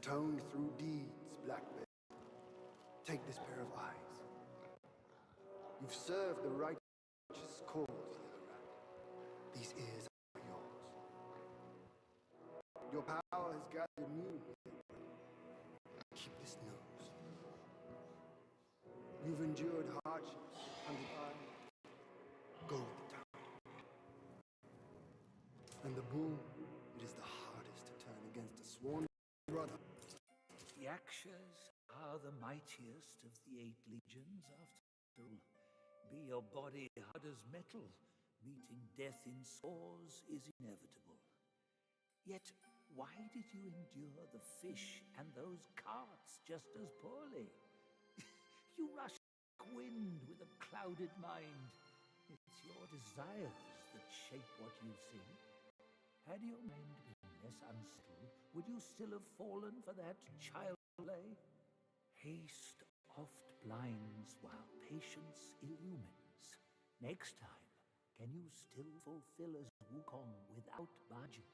atoned through deeds, Blackbeard. Take this pair of eyes. You've served the righteous cause, Leatherrat. These ears are yours. Your power has gathered new. Keep this nose. You've endured hardships, hunted eye. Go with the tongue. And the boom, it is the hardest to turn against a sworn brother. The Yakshas are the mightiest of the 8 legions after all. Be your body hard as metal, meeting death in sores is inevitable. Yet, why did you endure the fish and those carts just as poorly? You rush like wind with a clouded mind. It's your desires that shape what you see. Had your mind been less unsettled, would you still have fallen for that child play? Haste oft blinds while patience illumines. Next time, can you still fulfill as Wukong without budging?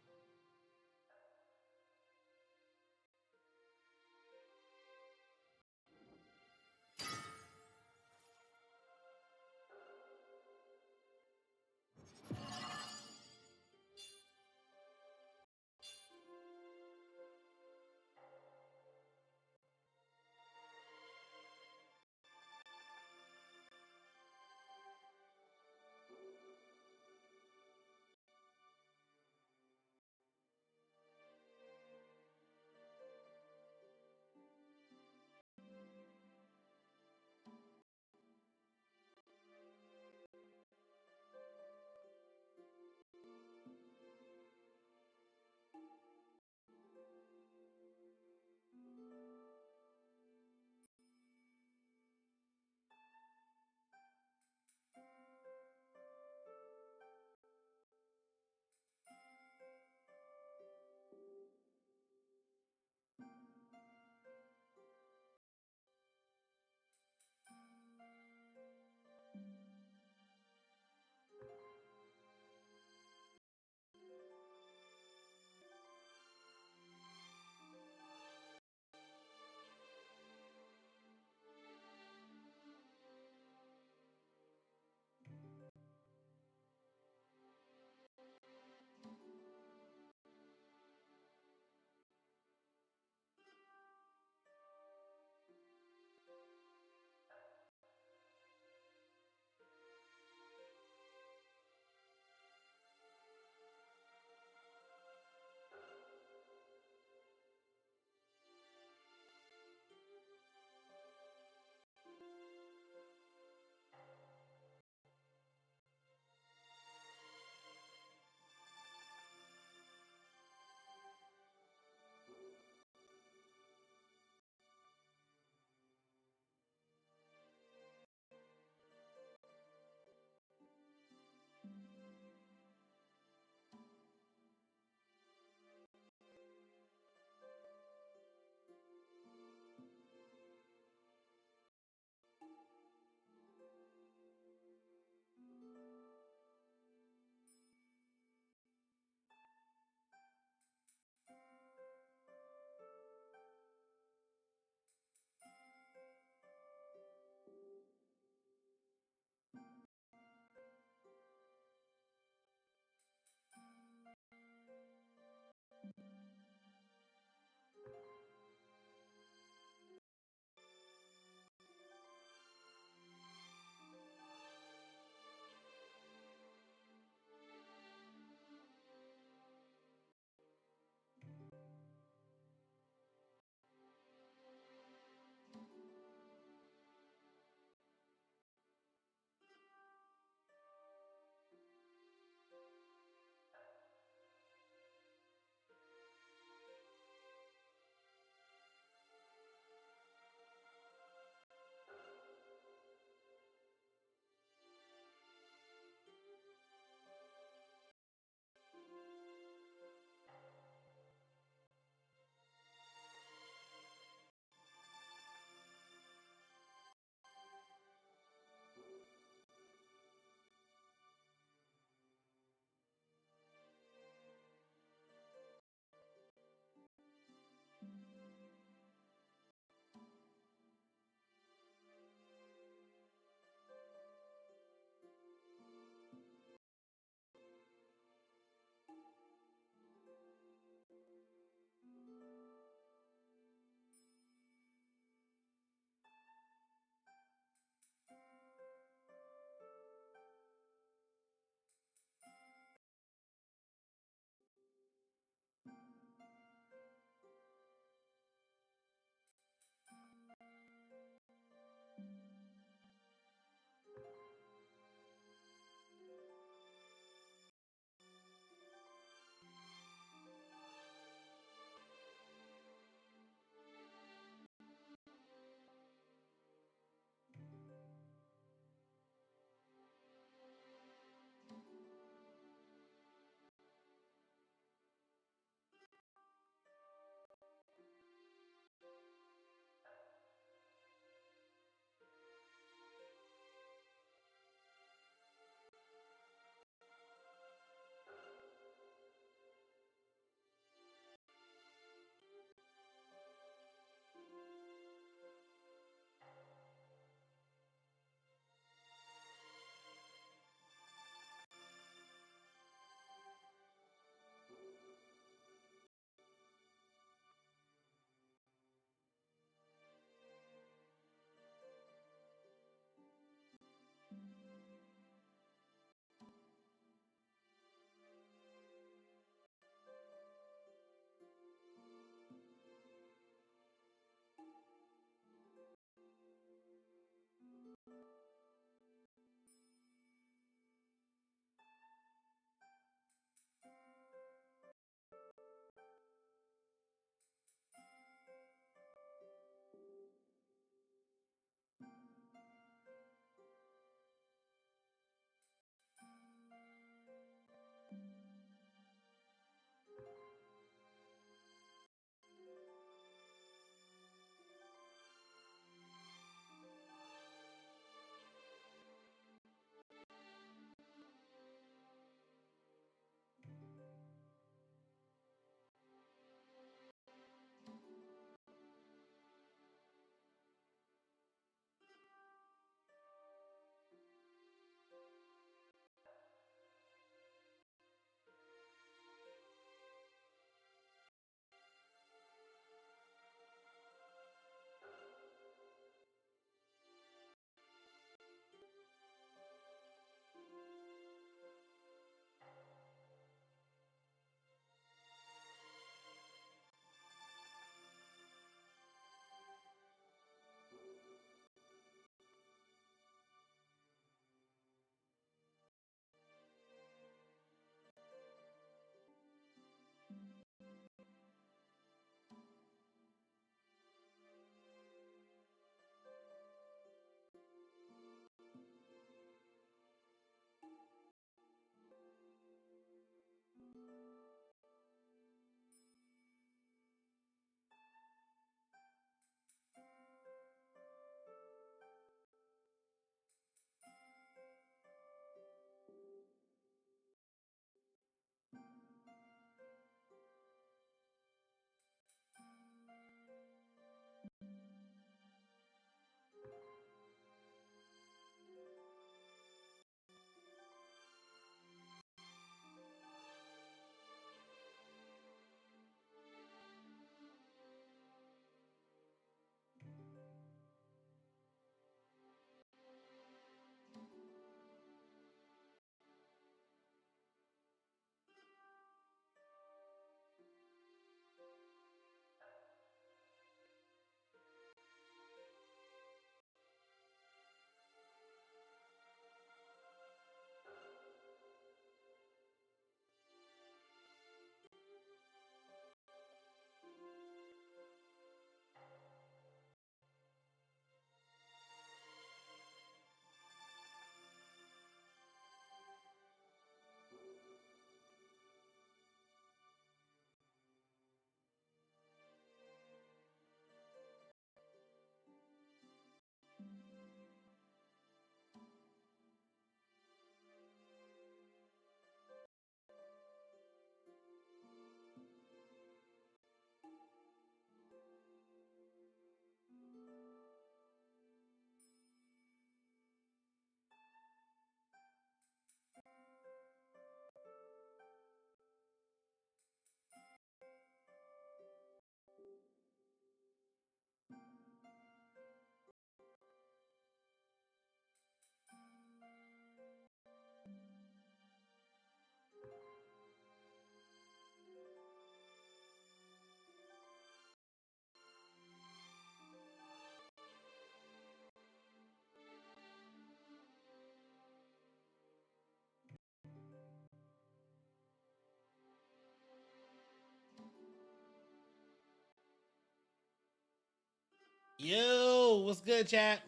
Yo, what's good, chat?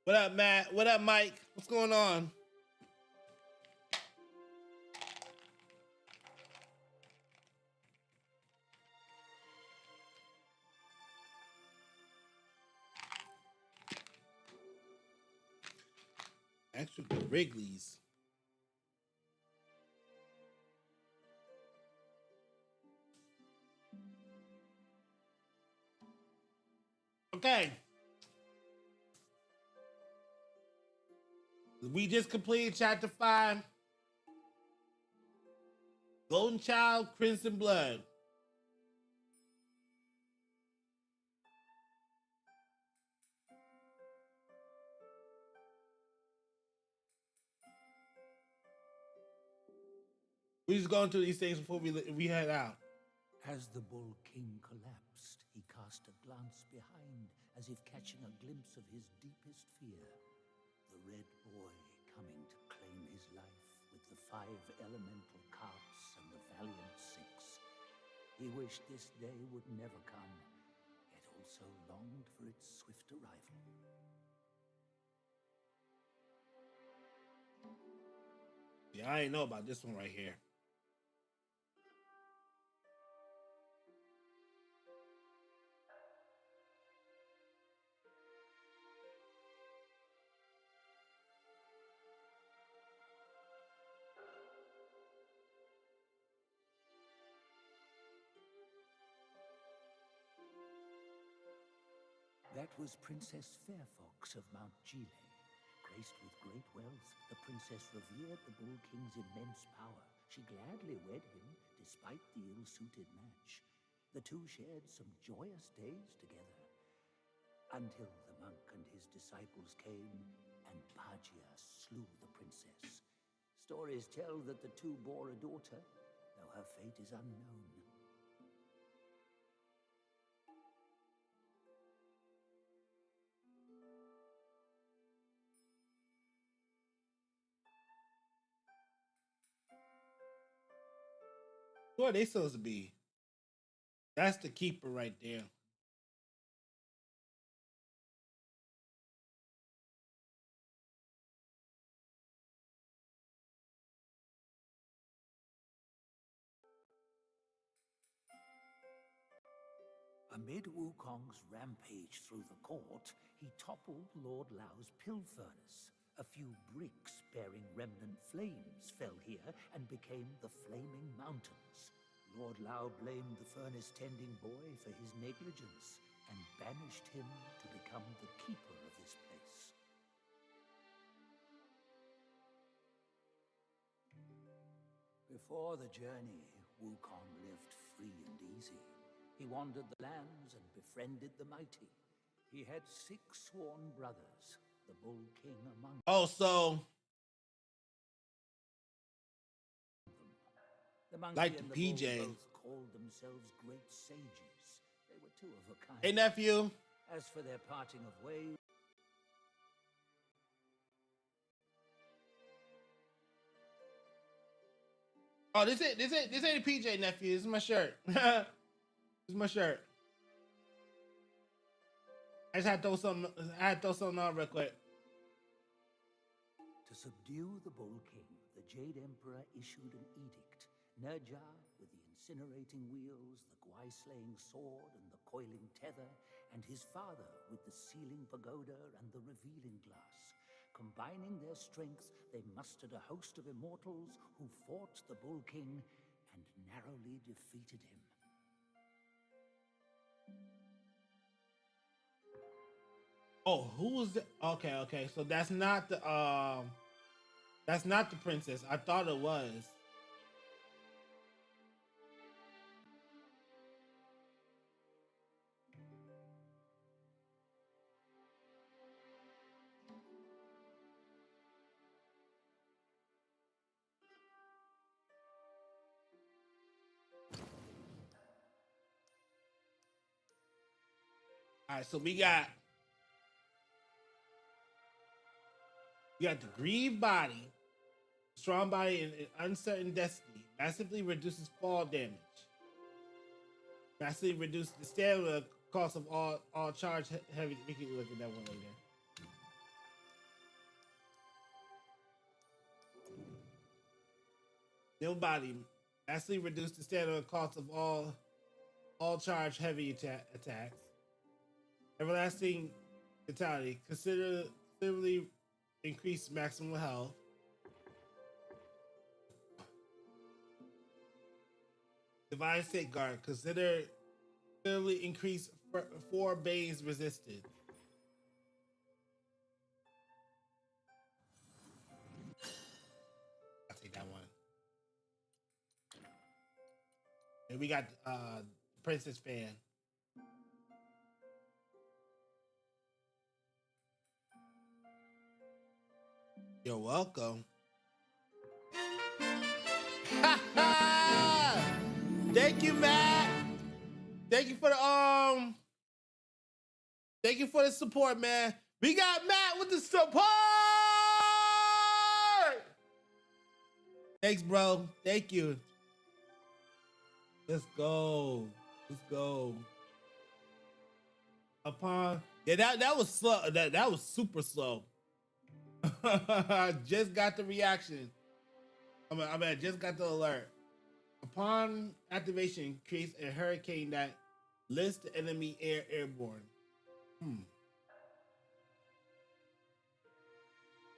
What up, Matt? What up, Mike? What's going on? Actually, the Wrigley's. Okay. We just completed chapter 5. Golden Child, Crimson Blood. We just going through these things before we head out. As the Bull King collapsed, he cast a glance behind, as if catching a glimpse of his deepest fear. The Red Boy coming to claim his life with the 5 elemental carts and the valiant 6. He wished this day would never come, yet also longed for its swift arrival. Yeah, I ain't know about this one right here. That was Princess Fairfox of Mount Gile. Graced with great wealth, the princess revered the Bull King's immense power. She gladly wed him, despite the ill-suited match. The two shared some joyous days together, until the monk and his disciples came, and Bajia slew the princess. Stories tell that the two bore a daughter, though her fate is unknown. Who are they supposed to be? That's the keeper right there. Amid Wukong's rampage through the court, he toppled Lord Lao's pill furnace. A few bricks bearing remnant flames fell here and became the Flaming Mountains. Lord Lao blamed the furnace-tending boy for his negligence and banished him to become the keeper of this place. Before the journey, Wukong lived free and easy. He wandered the lands and befriended the mighty. He had 6 sworn brothers, the Bull King among them. Oh, so The monkey like and the the PJ. bull both called themselves great sages. They were 2 of a kind. Hey, nephew. As for their parting of ways, Oh, this ain't a PJ, nephew. This is my shirt. This is my shirt. I just had to throw something on real quick. to subdue the Bull King, the Jade Emperor issued an edict. Nerja, with the incinerating wheels, the Gwai-slaying sword, and the coiling tether, and his father with the sealing pagoda and the revealing glass. Combining their strength, they mustered a host of immortals who fought the Bull King and narrowly defeated him. Oh, who was the okay. So that's not the princess. I thought it was. All right, so we got You got the grieved body, strong body, and uncertain destiny. Massively reduces fall damage. Massively reduces the stamina cost of all charge heavy. We can look at that one later. Nil body. Massively reduce the stamina cost of all charge heavy attacks. Everlasting vitality. Considerably increase maximum health. Divine Safeguard. Considerably increase 4 Banes resisted. I'll take that one. And we got Princess Fan. You're welcome. Thank you, Matt. Thank you for the Thank you for the support, man. We got Matt with the support. Thanks, bro. Thank you. Let's go. Let's go. Upon that was slow. That was super slow. I just got the reaction. I just got the alert. Upon activation, creates a hurricane that lifts the enemy airborne.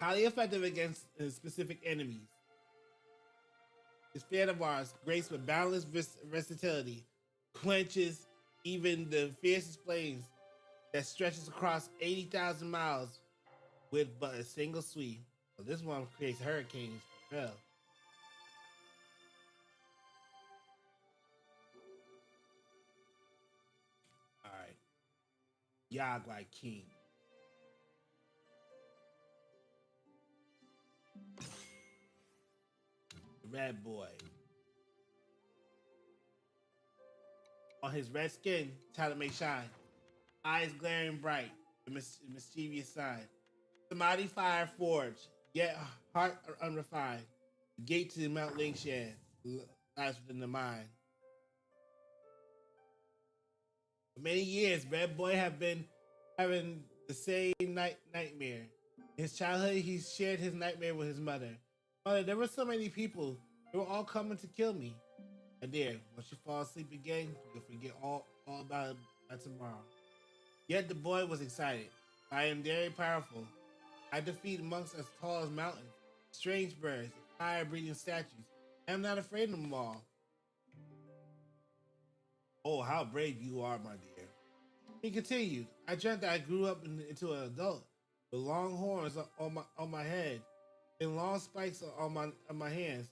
Highly effective against specific enemies. This fan of ours, graced with boundless versatility, quenches even the fiercest flames that stretches across 80,000 miles with but a single sweep. So this one creates hurricanes for real. All right. Yagwai King. Red boy. On his red skin, talent may shine. Eyes glaring bright, a mischievous sign. Samadhi fire forged, yet heart unrefined. Gate to Mount Lingshan lies within the mind. For many years, Red Boy have been having the same nightmare. In his childhood, he shared his nightmare with his mother. Mother, there were so many people. They were all coming to kill me. And there, once you fall asleep again, you'll forget all about it by tomorrow. Yet the boy was excited. I am very powerful. I defeat monks as tall as mountains, strange birds, fire-breathing statues. I am not afraid of them all. Oh, how brave you are, my dear. He continued. I dreamt that I grew up into an adult with long horns on my head and long spikes on my hands.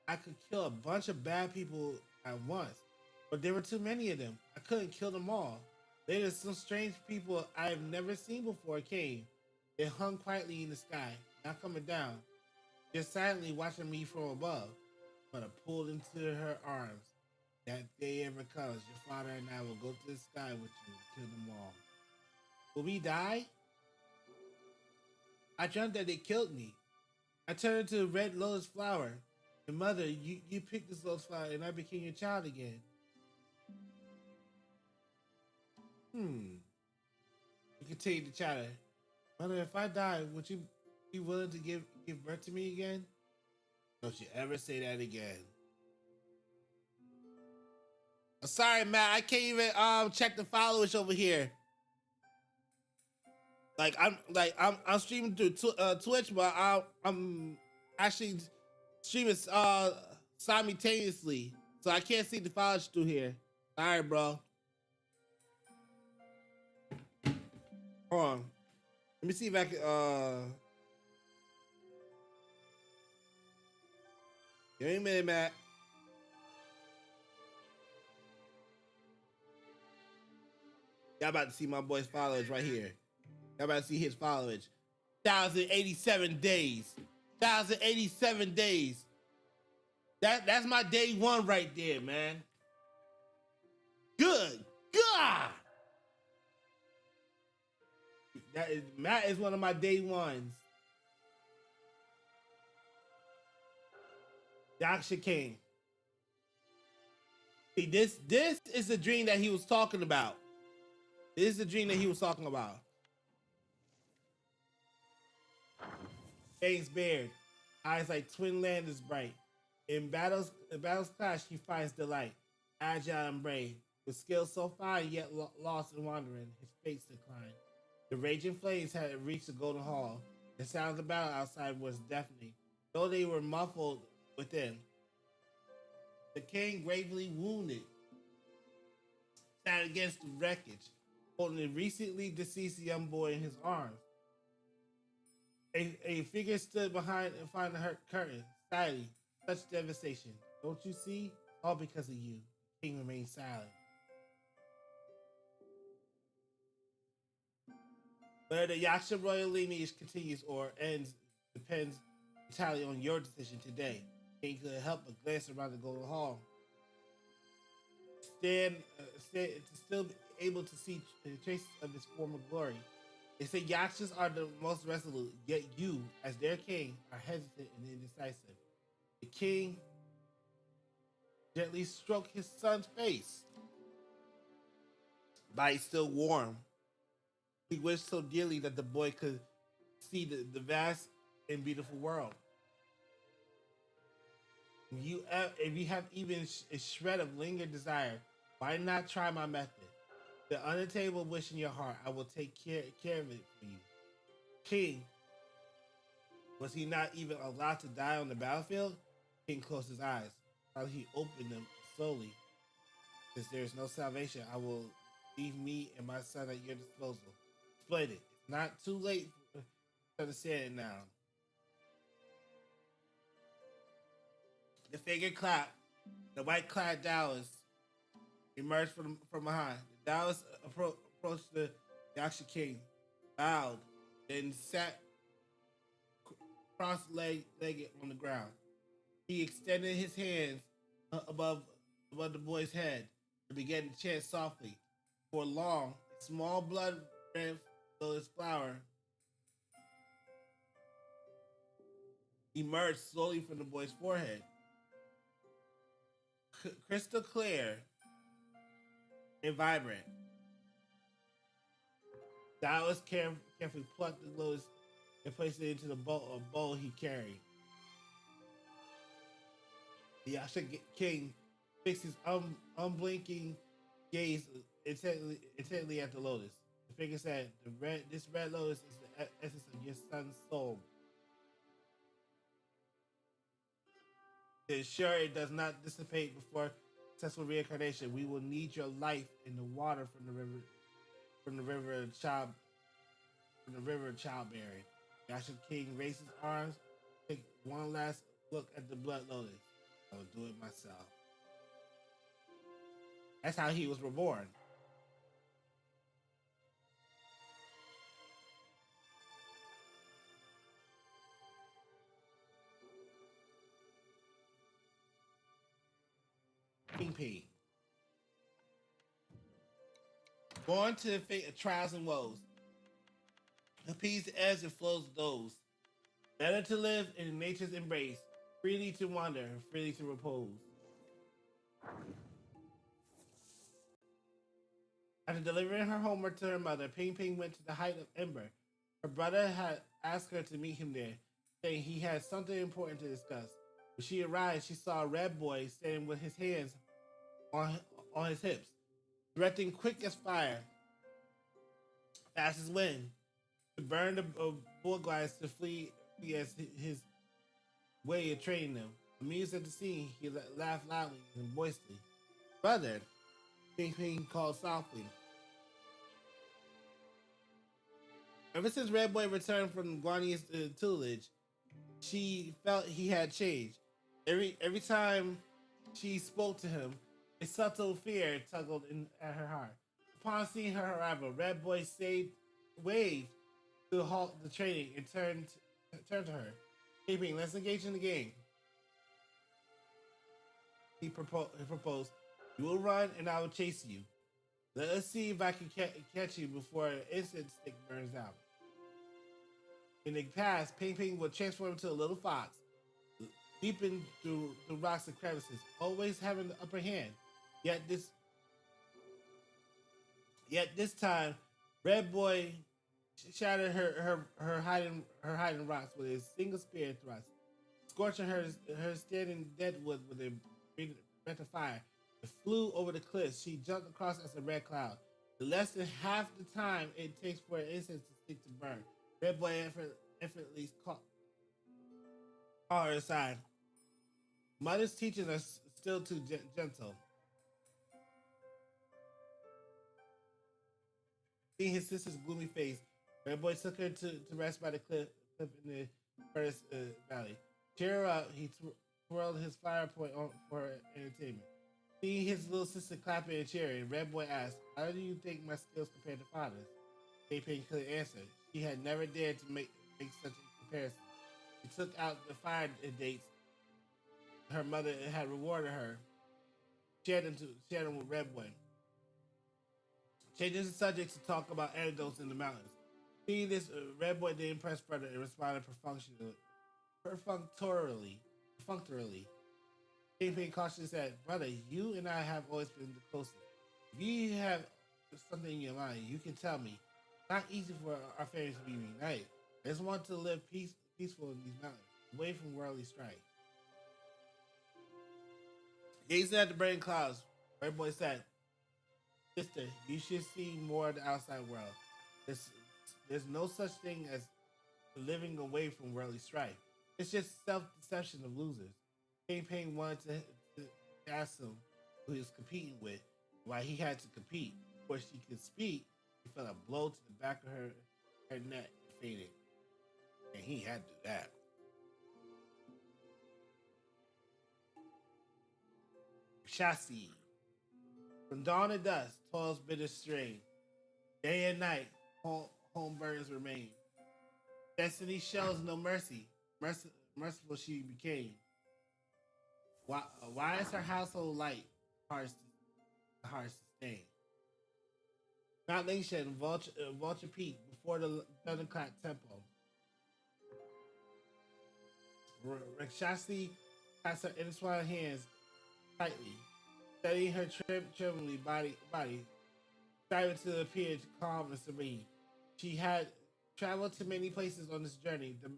I could kill a bunch of bad people at once, but there were too many of them. I couldn't kill them all. Later, some strange people I have never seen before came. They hung quietly in the sky, not coming down, just silently watching me from above. But I pulled into her arms. That day ever comes, your father and I will go to the sky with you and kill them all. Will we die? I dreamt that they killed me. I turned into a red lotus flower. And mother, you picked this lotus flower and I became your child again. You continue to chatter. Mother, if I die, would you be willing to give birth to me again? Don't you ever say that again. I'm sorry, Matt. I can't even check the followers over here. I'm streaming through Twitch, but I'm actually streaming simultaneously, so I can't see the followers through here. All right, bro. Hold on. Let me see if I can. Give me a minute, Matt. Y'all about to see my boy's followers right here. Y'all about to see his followers. 1,087 days. 1,087 days. That's my day one right there, man. Good God. Matt is one of my day ones. Yaksha King. See, this is the dream that he was talking about. This is the dream that he was talking about. Fangs bared, eyes like twin lanterns bright. In battles clash, he finds delight. Agile and brave, with skills so fine, yet lost and wandering, his fates decline. The raging flames had reached the golden hall. The sound of the battle outside was deafening, though they were muffled within. The king, gravely wounded, sat against the wreckage, holding a recently deceased young boy in his arms. A figure stood behind the curtain, silently, such devastation. Don't you see? All because of you. The king remained silent. Whether the Yaksha royal lineage continues or ends depends entirely on your decision today. The king could help but glance around the golden hall. Still able to see traces of his former glory. They say Yakshas are the most resolute, yet you, as their king, are hesitant and indecisive. The king gently stroked his son's face. Body still warm. He wished so dearly that the boy could see the vast and beautiful world. If you have even a shred of lingering desire, why not try my method? The unattainable wish in your heart, I will take care of it for you. King, was he not even allowed to die on the battlefield? King closed his eyes. While he opened them slowly. Since there is no salvation, I will leave me and my son at your disposal. Splendid. It's not too late to understand it now. The figure clapped. The white-clad Taoist emerged from behind. The Taoist approached the Yaksha king, bowed, then sat cross-legged on the ground. He extended his hands above the boy's head and began to chant softly. For long, a small blood red lotus flower emerged slowly from the boy's forehead. Crystal clear and vibrant. Taoist carefully plucked the lotus and placed it into the bowl he carried. The Yaksha king fixed his unblinking gaze intently at the lotus. The figure said, "This red lotus is the essence of your son's soul. To ensure it does not dissipate before successful reincarnation, we will need your life in the water from the river of childbearing." Yaksha king raised his arms, took one last look at the blood lotus. I will do it myself. That's how he was reborn. Ping Ping. Born to the fate of trials and woes, appease the ebbs and flows of those. Better to live in nature's embrace, freely to wander, freely to repose. After delivering her homework to her mother, Ping Ping went to the height of Ember. Her brother had asked her to meet him there, saying he had something important to discuss. When she arrived, she saw a red boy standing with his hands on his hips, directing quick as fire, fast as wind, to burn the bull guys to flee as his way of training them. Amused at the scene, he laughed loudly and boisterously. "Brother," Ping Ping called softly. Ever since Red Boy returned from Guani's tutelage, she felt he had changed. Every time she spoke to him, a subtle fear tuggled at her heart. Upon seeing her arrival, Red Boy waved to halt the training and turned to her. "Hey, Ping, let's engage in the game." He proposed. "You will run and I will chase you. Let us see if I can catch you before an incense stick burns out." In the past, Ping Ping would transform into a little fox, leaping through the rocks and crevices, always having the upper hand. Yet this Yet this time, Red Boy shattered her hiding rocks with a single spear thrust, scorching her standing deadwood with a breath of fire. It flew over the cliffs. She jumped across as a red cloud. In less than half the time it takes for an incense to stick to burn, Red Boy effortlessly caught her aside. Mother's teachings are still too gentle. Seeing his sister's gloomy face, Red Boy took her to rest by the cliff in the Curtis Valley. Cheer her up, he twirled his fire point on for her entertainment. Seeing his little sister clapping and cheering, Red Boy asked, "How do you think my skills compared to father's?" Pei couldn't answer. She had never dared to make such a comparison. She took out the fire dates her mother had rewarded her, shared them with Red Boy. Changing the subject to talk about antidotes in the mountains. Seeing this, Red Boy didn't press further and responded perfunctorily. Ping cautiously said, "Brother, you and I have always been the closest. If you have something in your mind, you can tell me. It's not easy for our families to be reunited. I just want to live peaceful in these mountains, away from worldly strife." Gazing at the burning clouds, Red Boy said, "Sister, you should see more of the outside world. There's no such thing as living away from worldly strife. It's just self-deception of losers." Ping wanted to ask him who he was competing with, why he had to compete. Before she could speak, he felt a blow to the back of her neck and fainted. And he had to do that. Chassis. From dawn to dusk, toils bitter strain. Day and night, home burdens remain. Destiny shows no mercy. Merciful she became. Why is her household light hard sustained? Mount Lingshan, Vulture Peak, before the thunderclap temple. Rakshasi has her intertwined hands tightly, studying her trembling body, striving to appear calm and serene. She had traveled to many places on this journey. The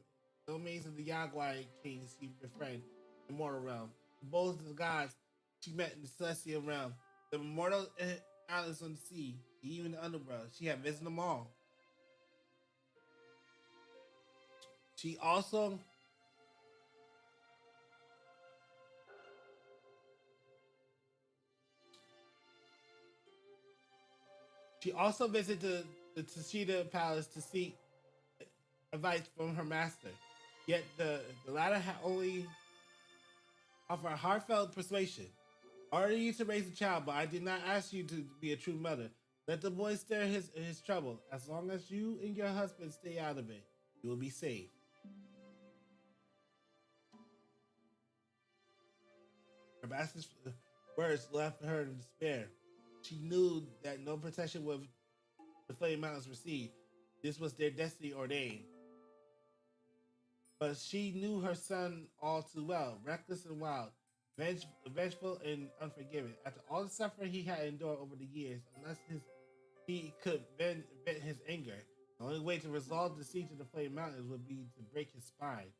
domains of the Yaguai kings she befriended in the mortal realm. The bowls of the gods she met in the celestial realm. The immortal islands on the sea, even the underworld. She had visited them all. She also visited the Tashida Palace to seek advice from her master. Yet the latter had only offered heartfelt persuasion. "I ordered you to raise a child, but I did not ask you to be a true mother. Let the boy stir his trouble. As long as you and your husband stay out of it, you will be safe." Her master's words left her in despair. She knew that no protection would the Flame Mountains receive. This was their destiny ordained. But she knew her son all too well, reckless and wild, vengeful and unforgiving. After all the suffering he had endured over the years, unless he could vent his anger, the only way to resolve the siege of the Flame Mountains would be to break his spine.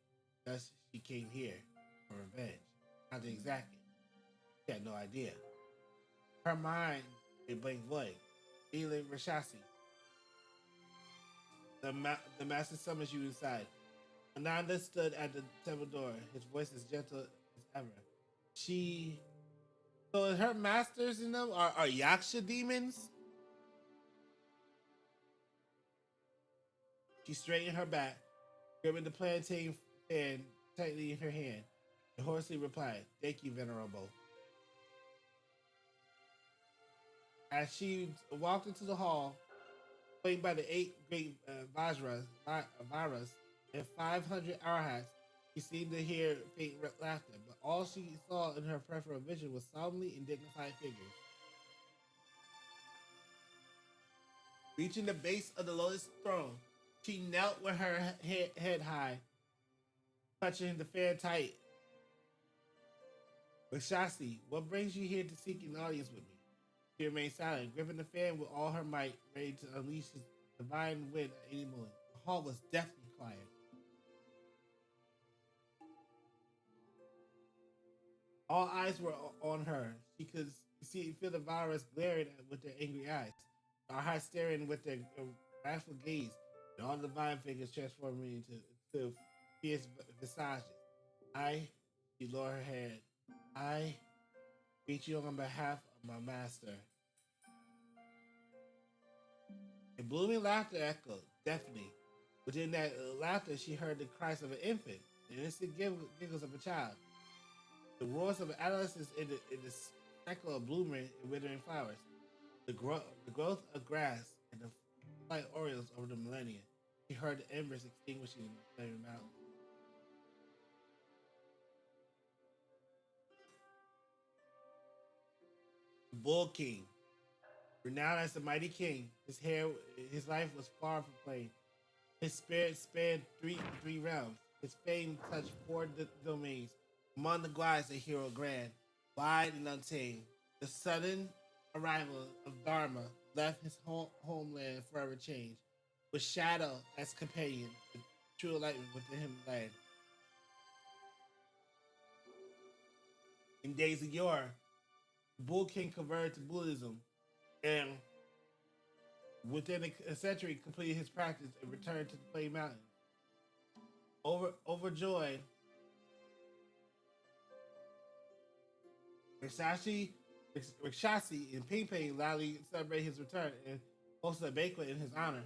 Thus, she came here for revenge, not to exact it. She had no idea. Her mind a blank void. Feeling Rashasi. The master summons you inside. Ananda stood at the temple door, his voice as gentle as ever. So her masters in them are Yaksha demons? She straightened her back, gripping the plantain fan tightly in her hand, and hoarsely replied, "Thank you, Venerable." As she walked into the hall, played by the 8 great Vajras and 500 arhats, she seemed to hear faint laughter, but all she saw in her peripheral vision was solemnly and dignified figures. Reaching the base of the lotus throne, she knelt with her head high, clutching the fan tight Shasti, what brings you here to seek an audience with me? She remained silent, gripping the fan with all her might, ready to unleash his divine wind at any moment. The hall was deathly quiet. All eyes were on her. She could feel the virus glaring with their angry eyes, our hearts staring with their wrathful gaze, and all the divine figures transforming into fierce visages. I, she lowered her head. I greet you on behalf of my master. A blooming laughter echoed, deafening. Within that laughter, she heard the cries of an infant, the innocent giggles of a child, the roars of adolescence in the cycle of blooming and withering flowers, the growth of grass, and the flight orioles over the millennia. She heard the embers extinguishing in the flaming mountains. The Bull King, renowned as the mighty king, his life was far from plain. His spirit spanned three realms. His fame touched four domains. Among the gods, a hero grand, wide and untamed. The sudden arrival of Dharma left his homeland forever changed. With Shadow as companion, the true enlightenment within him land. In days of yore, the Bull King converted to Buddhism, and within a century completed his practice and returned to the Flame Mountains. Overjoyed, Rikshasi and Ping Ping loudly celebrated his return and hosted a banquet in his honor.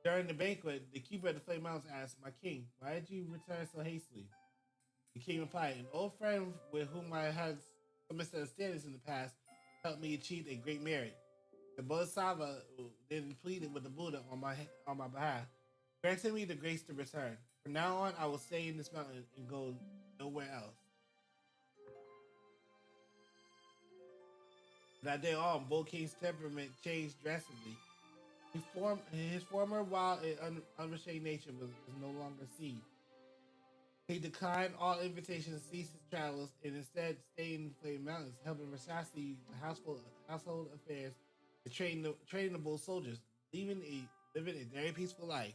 During the banquet, the keeper of the Flame Mountains asked, "My king, why did you return so hastily?" The king replied, "An old friend with whom I had some misunderstandings in the past helped me achieve a great merit. The Bodhisattva then pleaded with the Buddha on my behalf, granting me the grace to return. From now on, I will stay in this mountain and go nowhere else." That day on, Bull King's temperament changed drastically. His former wild and unrestrained nature was no longer seen. He declined all invitations, ceased his travels, and instead stayed in the Flame Mountains, helping Rashasti with household affairs and training the Bull soldiers, living a very peaceful life.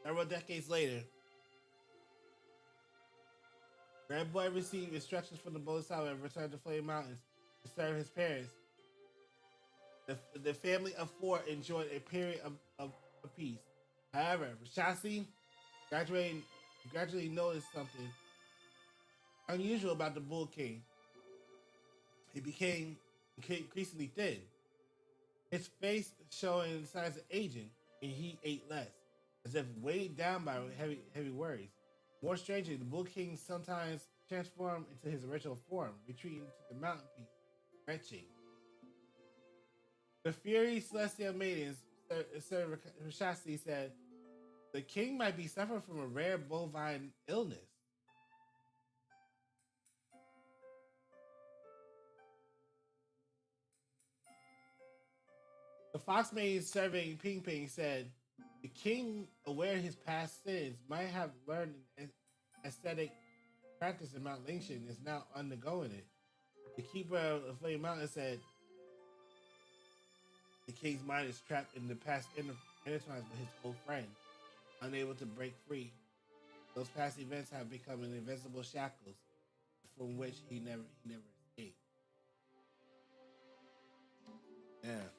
Several decades later, Red Boy received instructions from the Bodhisattva and returned to Flame Mountains to serve his parents. The family of four enjoyed a period of peace. However, Rashasi gradually noticed something unusual about the Bull King. He became increasingly thin, his face showing signs of aging, and he ate less, as if weighed down by heavy worries. More strangely, the Bull King sometimes transformed into his original form, retreating to the mountain peak, retching. The Fury Celestial Maidens, Sir Rashasti said, "The king might be suffering from a rare bovine illness." The Fox Maiden surveying Ping Ping said, "The king, aware of his past sins, might have learned an ascetic practice in Mount Lingshan, is now undergoing it." The keeper of the Flame Mountain said, "The king's mind is trapped in the past intertwined with his old friend, unable to break free. Those past events have become an invincible shackles from which he never escaped." Yeah.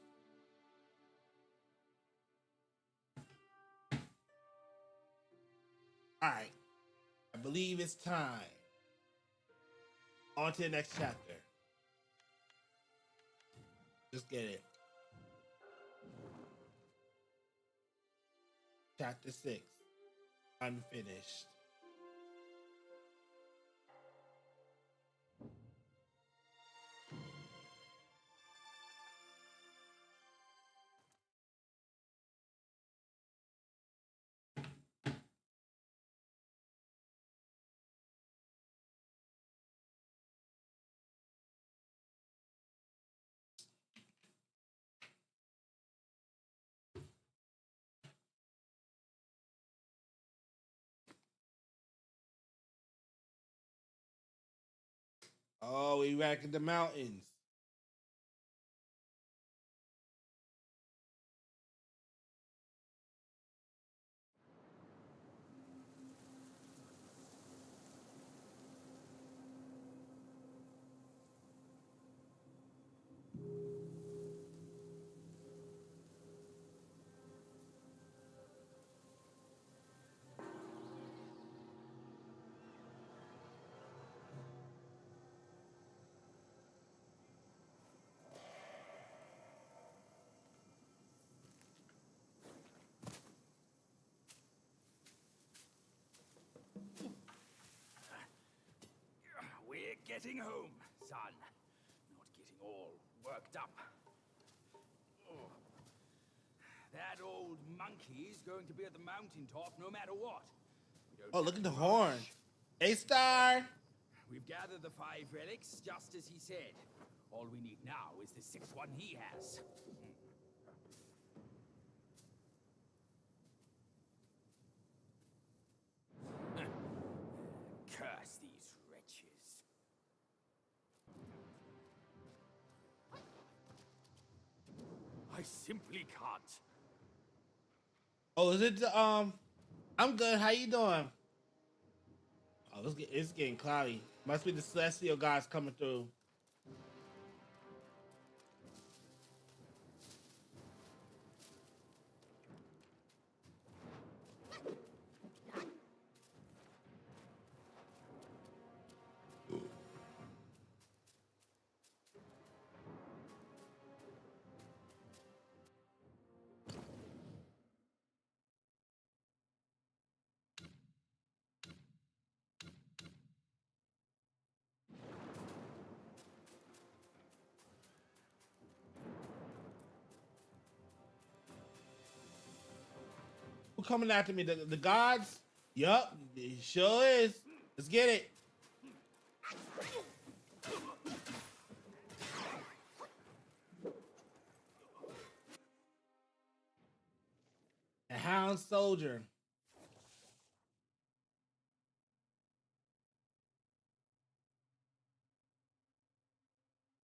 All right. I believe it's time. On to the next chapter. Just get it. Chapter 6. Unfinished. Oh, we back in the mountains. We're getting home, son. Not getting all worked up. Oh. That old monkey is going to be at the mountaintop no matter what. We don't Oh, have look at to the horn. rush. A-Star! We've gathered the 5 relics just as he said. All we need now is the 6th one he has. Curse these wretches. I simply can't. Oh, is it the, I'm good. How you doing? Oh, it's getting cloudy. Must be the celestial gods coming through. Who coming after me? The gods? Yup, it sure is. Let's get it. A hound soldier.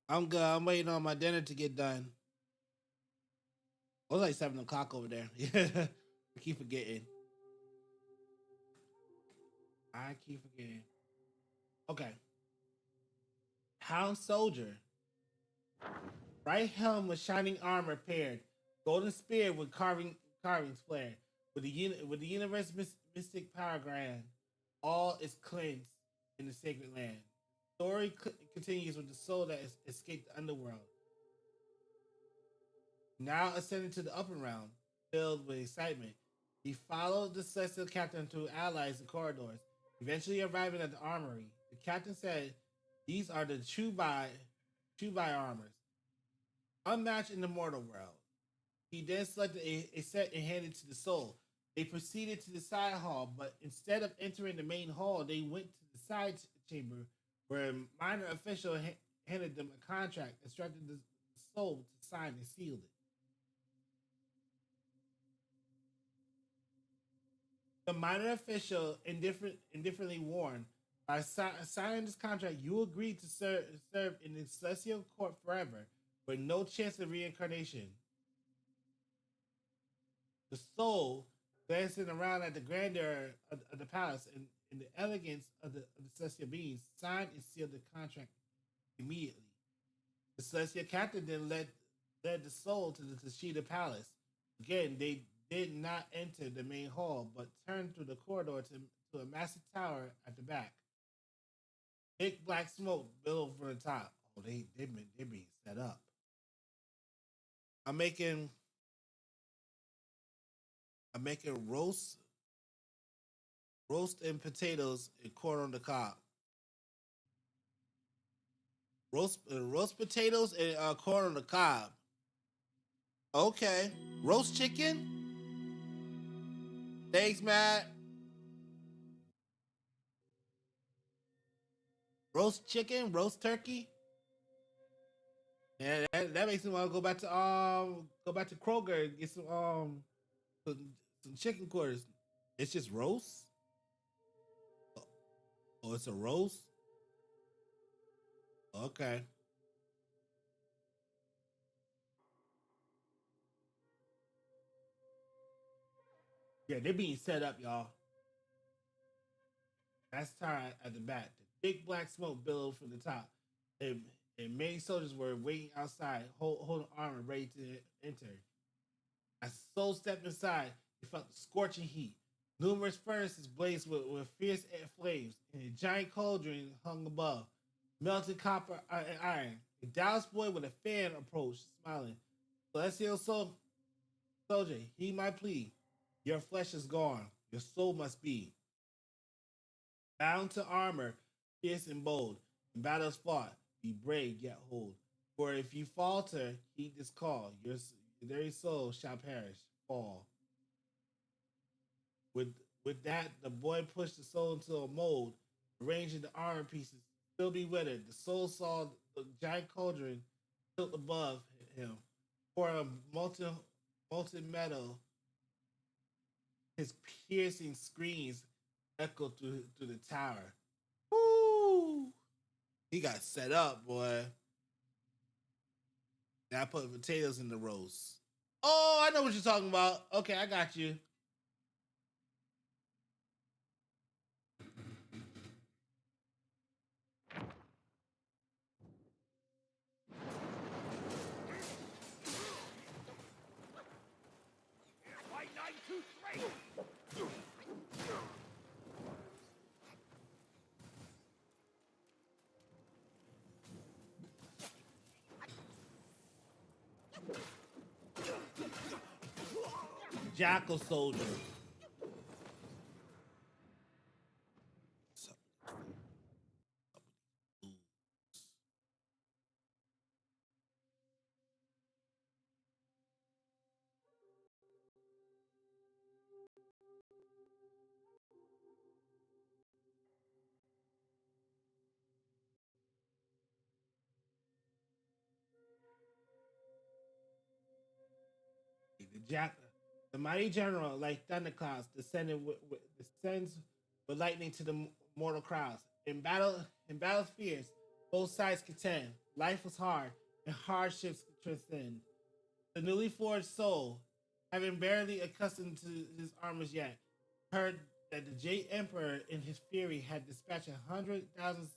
I'm good. I'm waiting on my dinner to get done. It was like 7 o'clock over there. Yeah. I keep forgetting. Okay. Hound soldier. Bright helm with shining armor paired. Golden spear with carvings flared. With the universe mystic power grand. All is cleansed in the sacred land. Story continues with the soul that escaped the underworld. Now ascending to the upper realm, filled with excitement, he followed the celestial captain through allies and corridors, eventually arriving at the armory. The captain said, "These are the true by armors, unmatched in the mortal world." He then selected a set and handed it to the soul. They proceeded to the side hall, but instead of entering the main hall, they went to the side chamber where a minor official handed them a contract, instructed the soul to sign and seal it. The minor official indifferently warned, by signing this contract, you agree to serve in the celestial court forever, with no chance of reincarnation. The soul, glancing around at the grandeur of the palace and the elegance of the celestial beings, signed and sealed the contract immediately. The celestial captain then led the soul to the Tashida Palace. Again, they did not enter the main hall, but turned through the corridor to a massive tower at the back. Thick black smoke billowed from the top. Oh, they're being set up. I'm making roast and potatoes and corn on the cob. Roast potatoes and corn on the cob. Okay, roast chicken. Thanks, Matt. Roast chicken, roast turkey. Yeah, that makes me want to go back to Kroger and get some chicken quarters. It's just roast. Oh, it's a roast. Okay. Yeah, they're being set up, y'all. That's tied at the back. The big black smoke billowed from the top, and, and many soldiers were waiting outside, holding armor, ready to enter. As Soul stepped inside, he felt the scorching heat. Numerous furnaces blazed with fierce flames, and a giant cauldron hung above, melted copper and iron. A Dallas boy with a fan approached, smiling. Celestial soldier, heed my plea. Your flesh is gone. Your soul must be. Bound to armor, fierce and bold. In battles fought, be brave yet hold. For if you falter, heed this call. Your very soul shall perish, fall. With with that, the boy pushed the soul into a mold, arranging the armor pieces. Still be withered. The soul saw the giant cauldron tilt above him, pour a molten metal. His piercing screams echoed through the tower. Woo! He got set up, boy. Now I put potatoes in the roast. Oh, I know what you're talking about. Okay, I got you. Fight 923! Jackal soldier. Jack, the mighty general, like thunderclouds, descends with lightning to the mortal crowds. In battles fierce, both sides contend. Life was hard, and hardships transcend. The newly forged soul, having barely accustomed to his armors yet, heard that the Jade Emperor, in his fury, had dispatched 100,000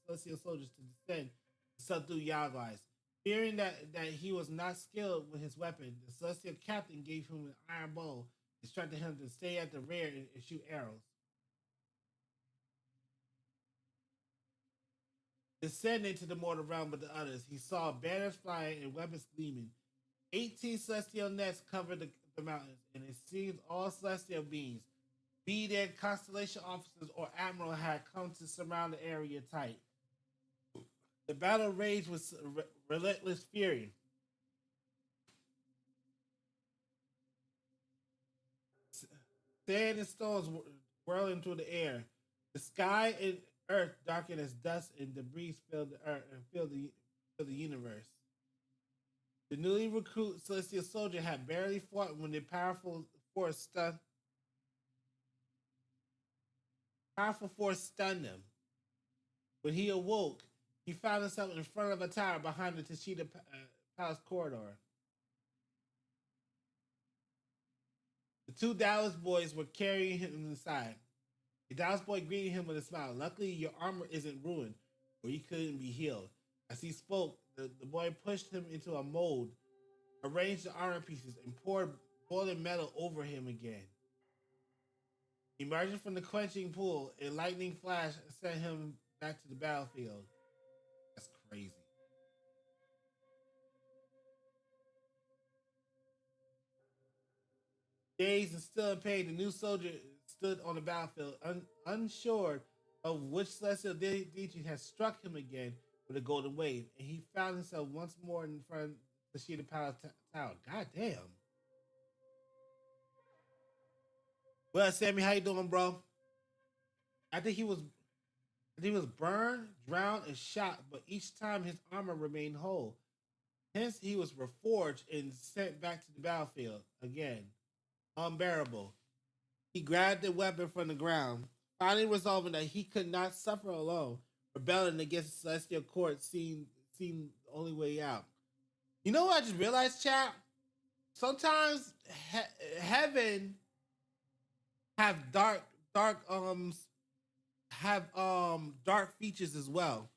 celestial soldiers to descend to subdue Yalvais. Fearing that he was not skilled with his weapon, the celestial captain gave him an iron bow, instructing him to stay at the rear and shoot arrows. Descending to the mortal realm with the others, he saw banners flying and weapons gleaming. 18 celestial nets covered the mountains, and it seems all celestial beings, be they constellation officers or admiral, had come to surround the area tight. The battle raged with relentless fury. Sand and stones whirling through the air. The sky and earth darkened as dust and debris filled the earth and filled the universe. The newly recruited celestial soldier had barely fought when the powerful force stunned him. When he awoke, he found himself in front of a tower behind the Tashida Palace corridor. The two Dallas boys were carrying him inside. The Dallas boy greeted him with a smile. Luckily, your armor isn't ruined, or you couldn't be healed. As he spoke, the boy pushed him into a mold, arranged the armor pieces, and poured boiling metal over him again. Emerging from the quenching pool, a lightning flash sent him back to the battlefield. That's crazy. Dazed and still in pain, the new soldier stood on the battlefield, unsure of which celestial deity had struck him again with a golden wave, and he found himself once more in front of the Sheeta Palace Tower. God damn. Well, Sammy, how you doing, bro? I think he was burned, drowned, and shot, but each time his armor remained whole. Hence, he was reforged and sent back to the battlefield again. Unbearable. He grabbed the weapon from the ground, finally resolving that he could not suffer alone. rebelling against the celestial court seemed the only way out. You know what I just realized, chap? Sometimes heaven have dark features as well.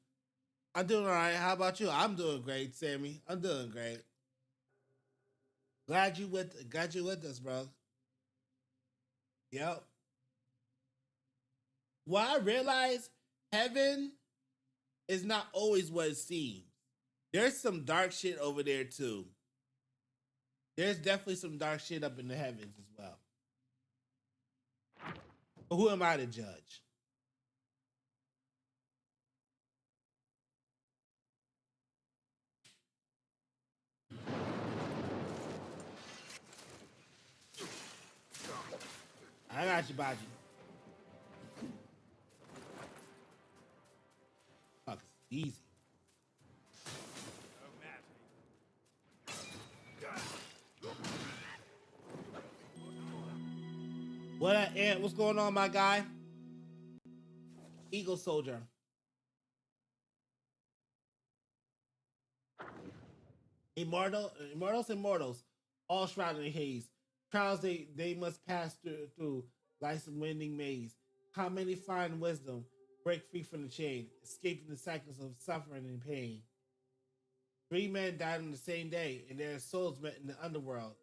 I'm doing all right. How about you? I'm doing great, Sammy. I'm doing great. Glad you with us, bro. Yep. Well, I realized heaven is not always what it seems. There's some dark shit over there too. There's definitely some dark shit up in the heavens as well. But who am I to judge? I got you, Baji. Fuck, it's easy. What up, Ant? What's going on, my guy? Eagle Soldier. Immortals, all shrouded in haze. Trials they must pass through life's winding maze. How many find wisdom, break free from the chain, escaping the cycles of suffering and pain? 3 men died on the same day, and their souls met in the underworld.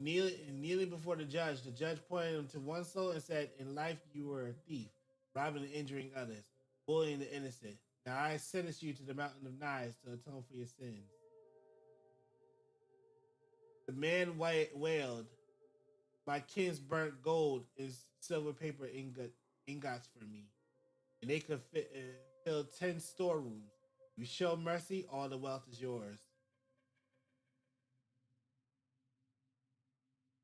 Kneeling before the judge pointed him to one soul and said, "In life you were a thief, robbing and injuring others, bullying the innocent. Now I sentence you to the mountain of knives to atone for your sins." The man wailed, "My kins burnt gold and silver paper ingots for me, and they could fill 10 storerooms. If you show mercy, all the wealth is yours."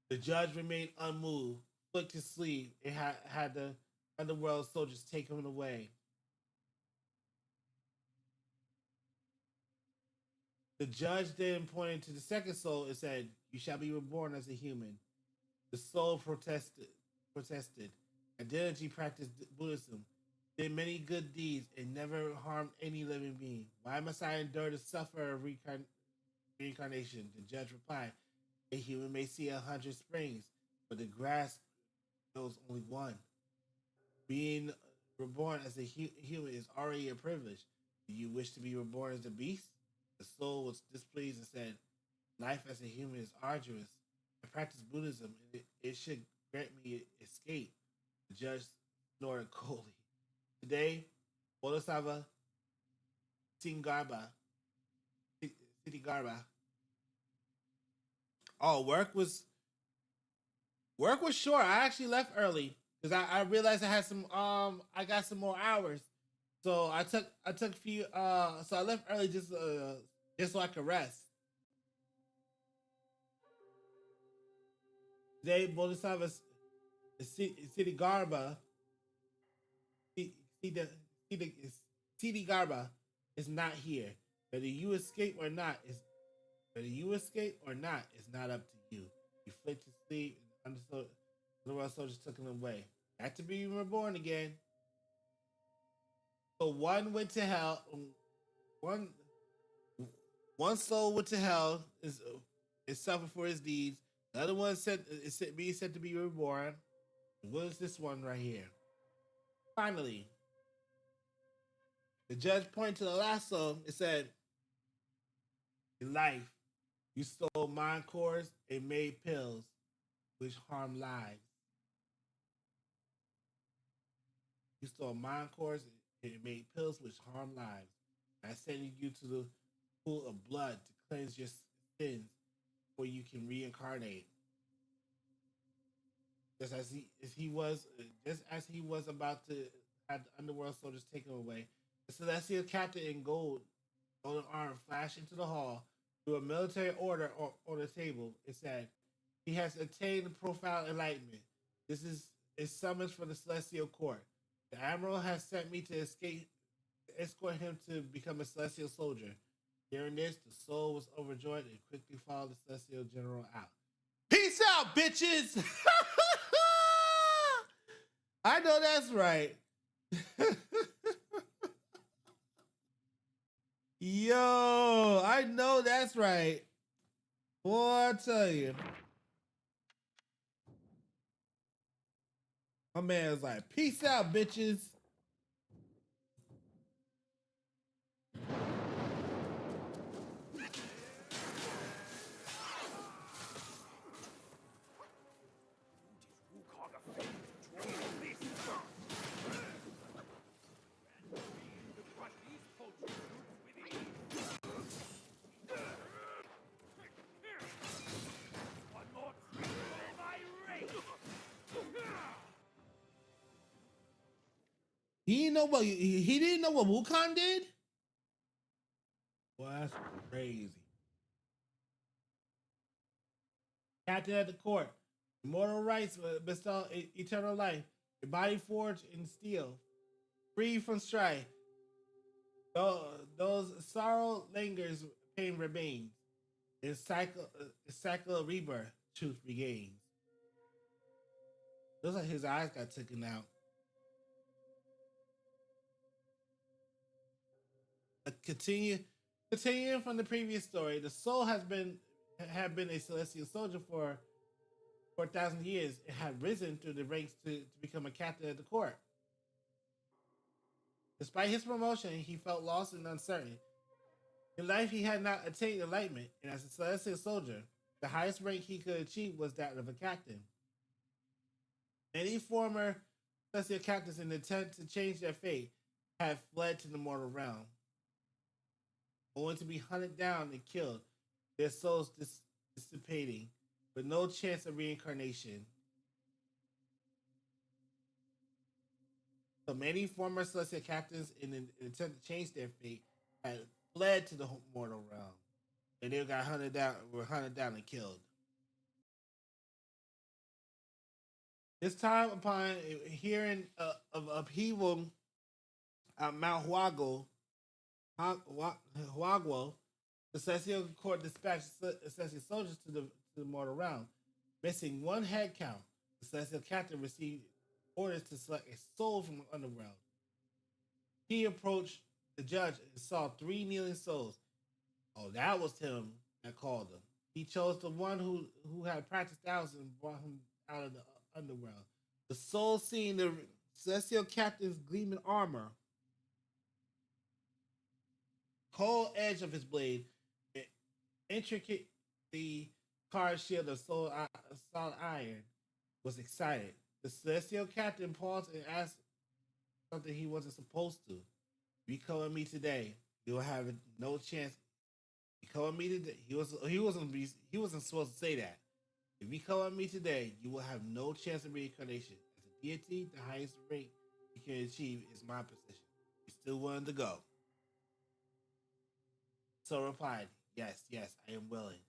The judge remained unmoved, flicked his sleeve, and had the underworld soldiers take him away. The judge then pointed to the second soul and said, "You shall be reborn as a human." The soul protested. Identity practiced Buddhism, did many good deeds, and never harmed any living being. Why must I endure to suffer a reincarnation? The judge replied, "A human may see 100 springs, but the grass knows only one. Being reborn as a human is already a privilege. Do you wish to be reborn as a beast?" The soul was displeased and said, "Life as a human is arduous. I practice Buddhism, and it should grant me escape." The judge snorted coldly. Today, Bodhisattva Siddhigarba. Oh, work was short. I actually left early because I realized I got some more hours. So I took a few so I left early just so I could rest. Today, Bodhisattva Siddhigarba Siddhigarba is not here. Whether you escape or not is not up to you. You flicked his sleeve and the world soldiers took him away. Had to be reborn again. So one went to hell. One soul went to hell is suffered for his deeds. The other one is being said to be reborn. What is this one right here? Finally, the judge pointed to the last soul and said, "In life, you stole mind cores and made pills which harm lives." You stole mind cores and made pills which harm lives. I send you to the pool of blood to cleanse your sins before you can reincarnate. Just as he was about to have the underworld soldiers take him away, the celestial captain in golden arm flashed into the hall, threw a military order on the table. It said, "He has attained profound enlightenment. This is a summons from the celestial court. The admiral has sent me to escort him to become a celestial soldier." Hearing this, the soul was overjoyed and quickly followed the celestial general out. Peace out, bitches! I know that's right. Yo, I know that's right. Boy, I tell you. My man was like, peace out, bitches. He didn't know what Wukong did? Well, that's crazy. Captain at the court. Immortal rights bestow eternal life. A body forged in steel. Free from strife. Those sorrow lingers, pain remains. In cycle of rebirth, truth regains. Looks like his eyes got taken out. Continuing from the previous story, the soul had been a celestial soldier for 4,000 years. It had risen through the ranks to become a captain at the court. Despite his promotion, he felt lost and uncertain. In life, he had not attained enlightenment, and as a celestial soldier, the highest rank he could achieve was that of a captain. Many former celestial captains, in an attempt to change their fate, had fled to the mortal realm, only to be hunted down and killed, their souls dissipating, with no chance of reincarnation. So many former celestial captains, in an attempt to change their fate, had fled to the mortal realm, and they got hunted down, and killed. This time, upon hearing of upheaval at Mount Huaguo, the celestial court dispatched celestial soldiers to the mortal realm, missing one head count. The celestial captain received orders to select a soul from the underworld. He approached the judge and saw 3 kneeling souls. Oh, that was him that called him. He chose the one who had practiced thousands and brought him out of the underworld. The soul, seeing the celestial captain's gleaming armor, cold edge of his blade, and intricately carved shield of solid iron, was excited. The celestial captain paused and asked something he wasn't supposed to. If you come with me today, you'll have no chance. You come with me today. He wasn't supposed to say that. If you come with me today, you will have no chance of reincarnation. As a deity, the highest rank you can achieve is my position. You still willing to go? So replied, yes, I am willing.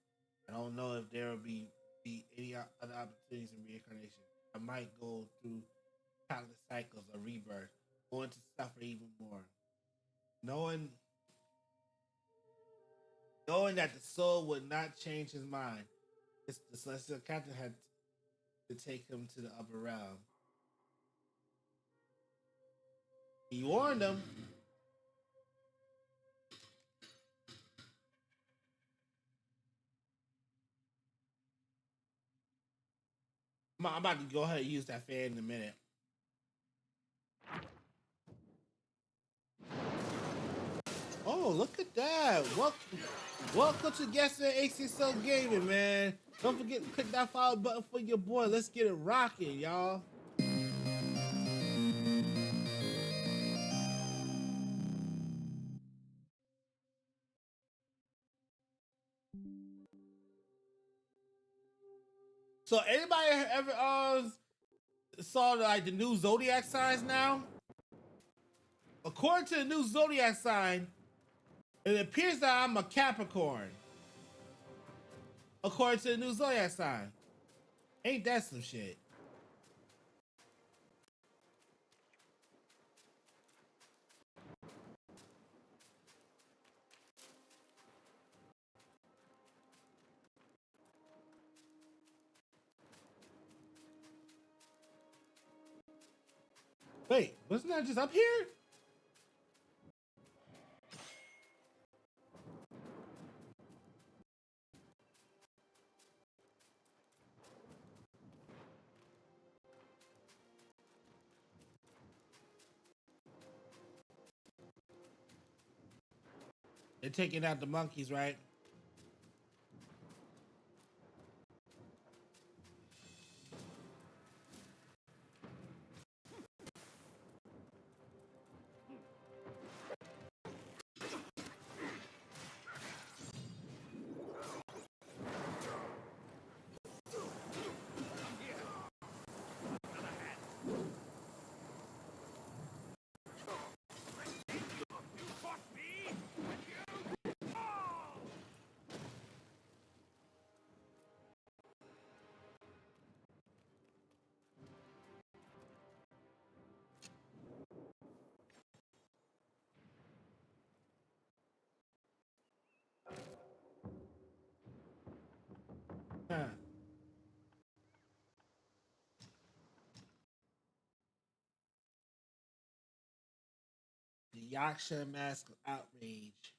I don't know if there will be any other opportunities in reincarnation. I might go through countless cycles of rebirth, going to suffer even more. Knowing that the soul would not change his mind, the celestial captain had to take him to the upper realm. He warned him. I'm about to go ahead and use that fan in a minute. Oh, look at that. Welcome to Guessman AC So Gaming, man. Don't forget to click that follow button for your boy. Let's get it rocking, y'all. So anybody ever saw like the new zodiac signs now? According to the new zodiac sign, it appears that I'm a Capricorn. According to the new zodiac sign. Ain't that some shit? Wait, wasn't that just up here? They're taking out the monkeys, right? Huh. The Yaksha mask of outrage.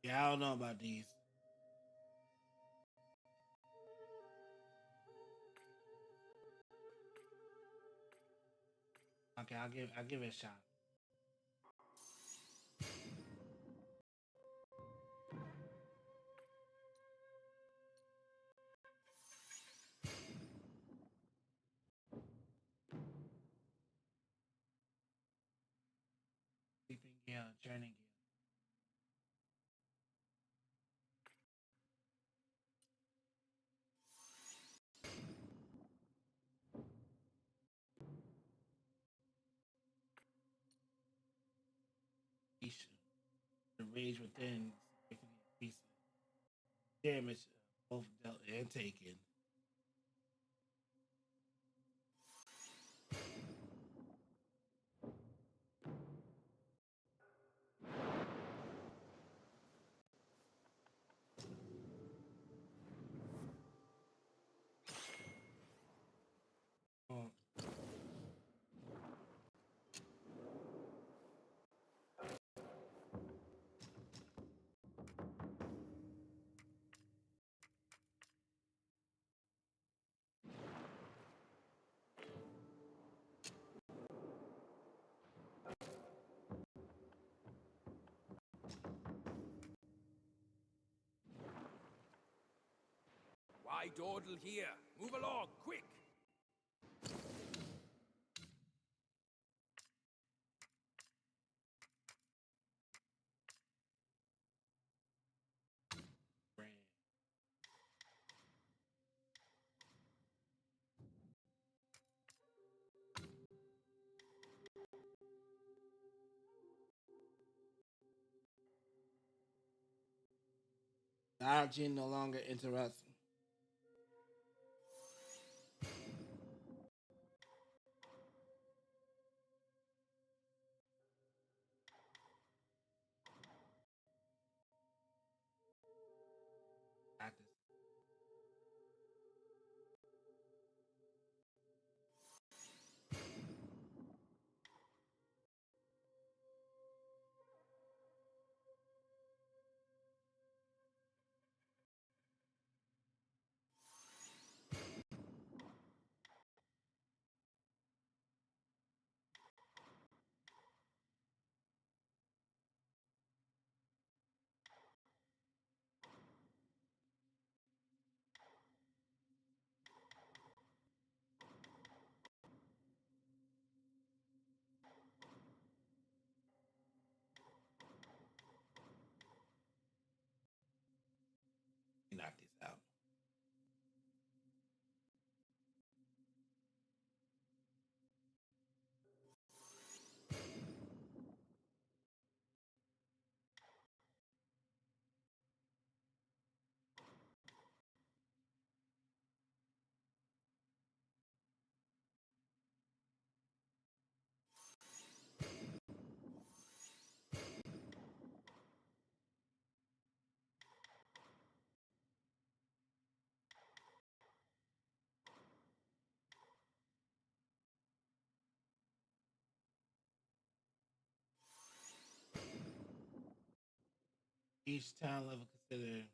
Yeah, I don't know about these. Okay, I'll give it a shot. Sleeping Gale, Journey Gale. The rage within significant pieces. Damage both dealt and taken. Oh, Why dawdle here? Move along, quick! brand. The Arjun no longer interrupts. Practice. Each town level considered.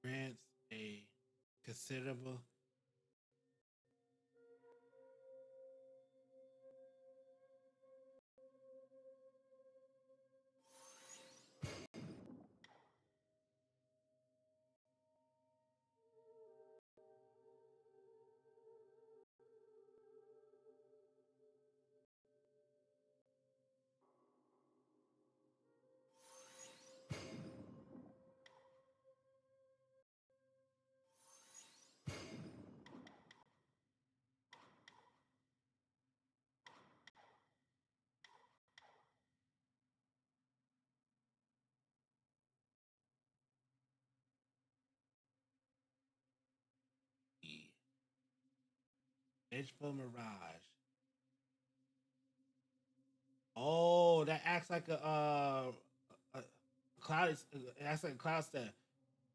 Grants a considerable vengeful mirage. Oh, that acts like a cloud. It acts like a cloud step.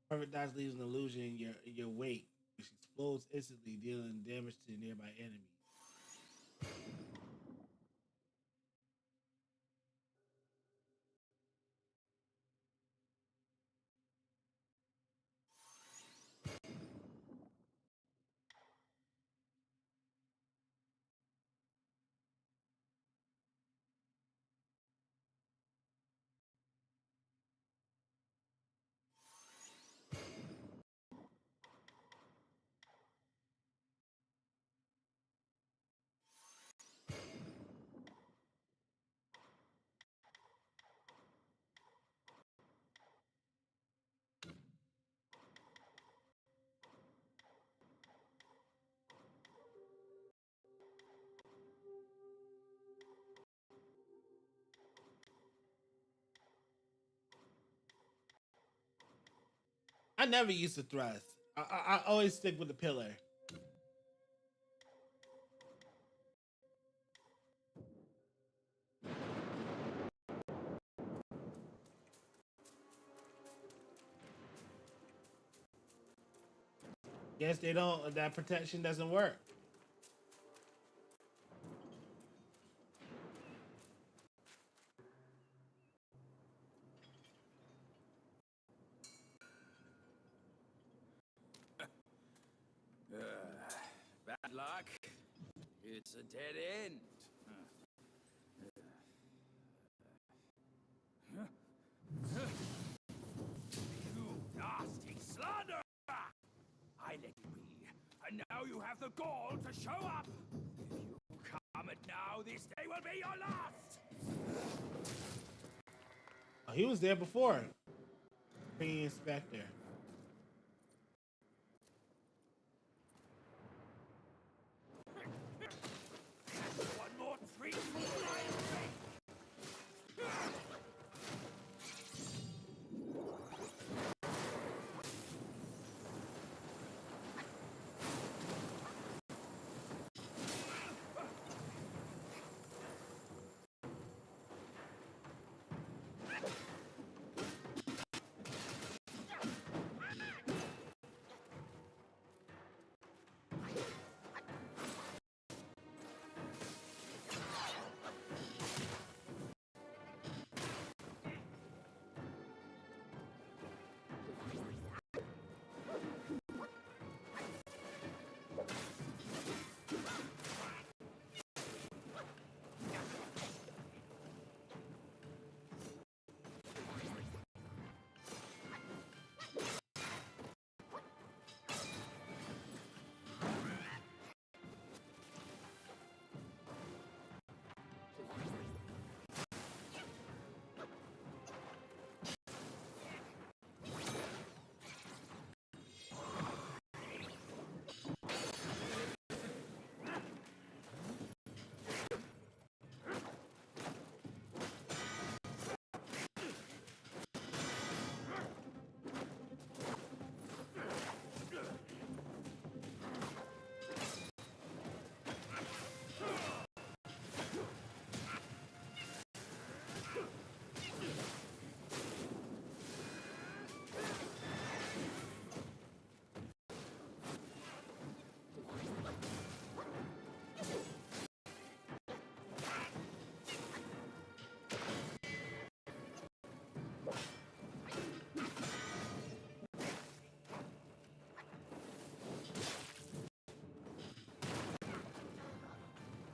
Perfect dodge leaves an illusion in your wake, which explodes instantly, dealing damage to nearby enemies. I never used to thrust. I always stick with the pillar. Guess they don't. That protection doesn't work. Bad luck. It's a dead end. You nasty slanderer! I let you be, and now you have the gall to show up. If you come at now, this day will be your last. Oh, he was there before. Pre-inspector. One more treat for my sake.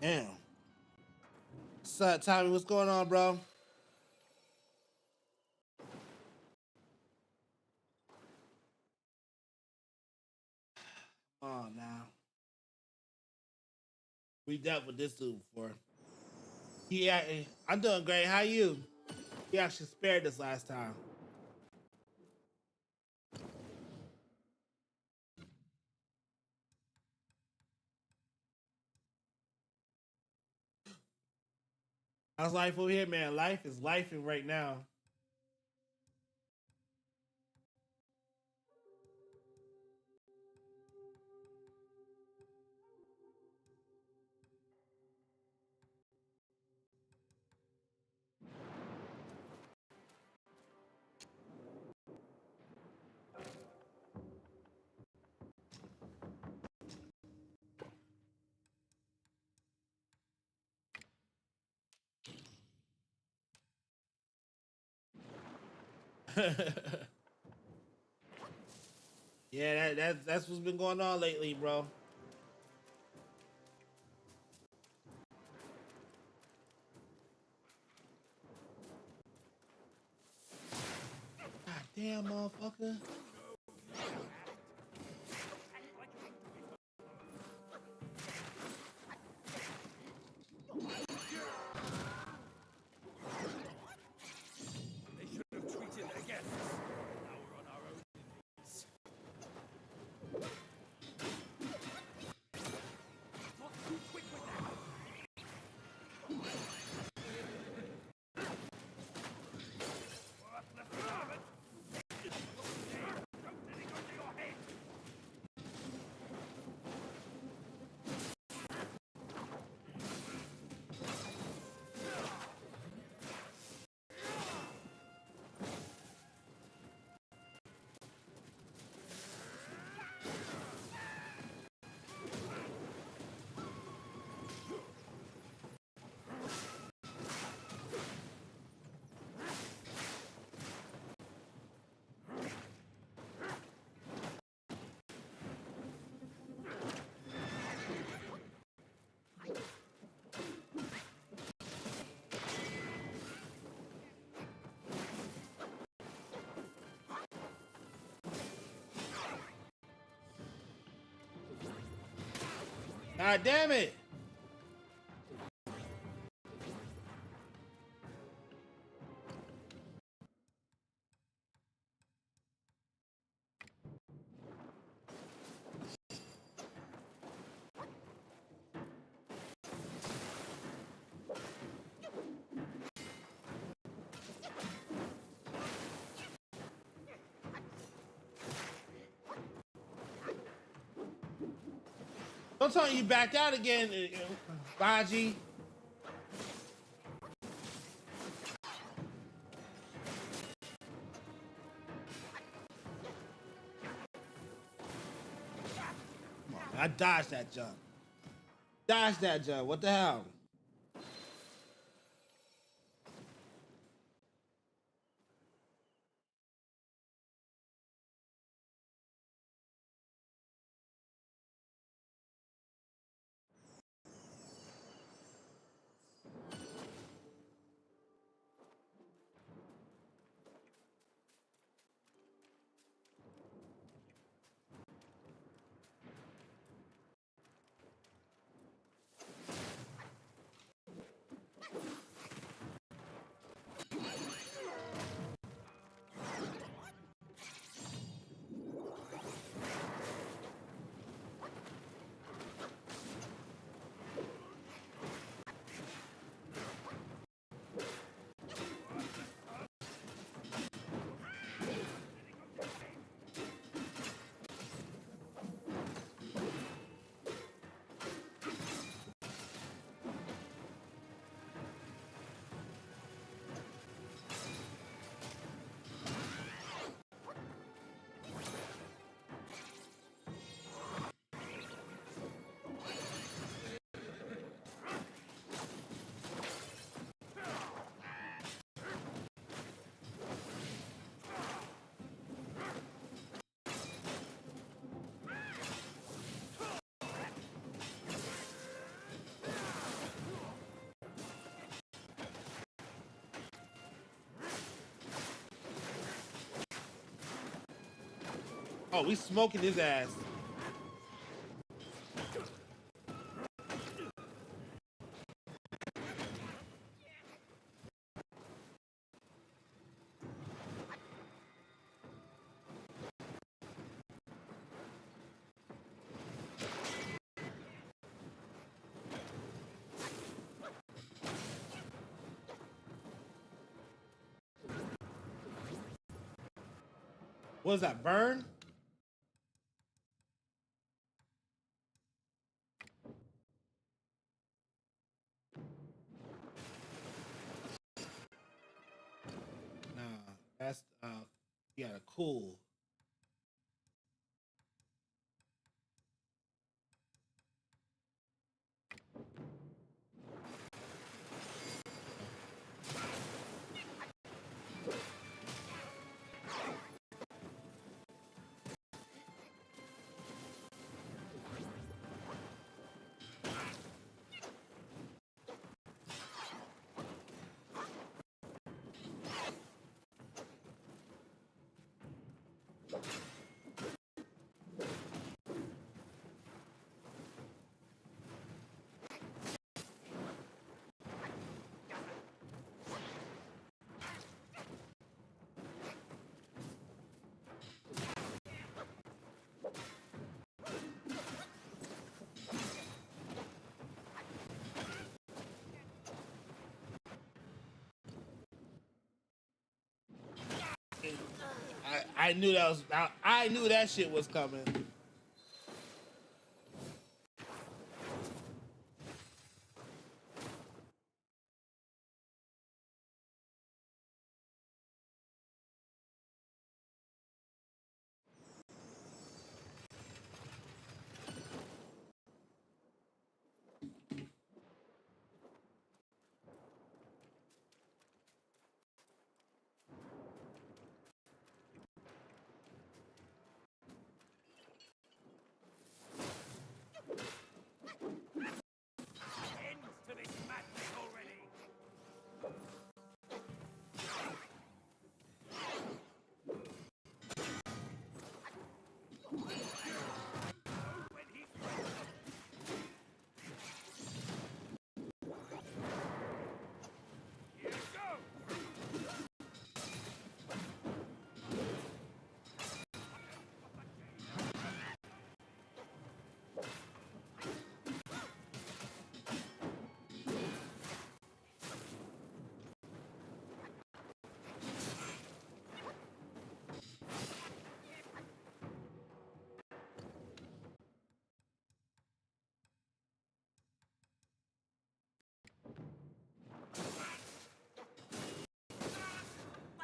Damn. What's up, Tommy? What's going on, bro? Oh, now. We dealt with this dude before. Yeah, I'm doing great. How you? He actually spared us last time. How's life over here, man? Life is lifing right now. Yeah, that's what's been going on lately, bro. God damn, motherfucker. They should have treated their guests. Now we're on our own. Not too quick with that. Let's have it. Don't let it go to your head. God damn it. Don't tell me you backed out again, Baji. I dodged that jump. Dodged that jump. What the hell? Oh, we smoking his ass. What is that, burn? Nah, that's you gotta cool. I knew that was. I knew that shit was coming.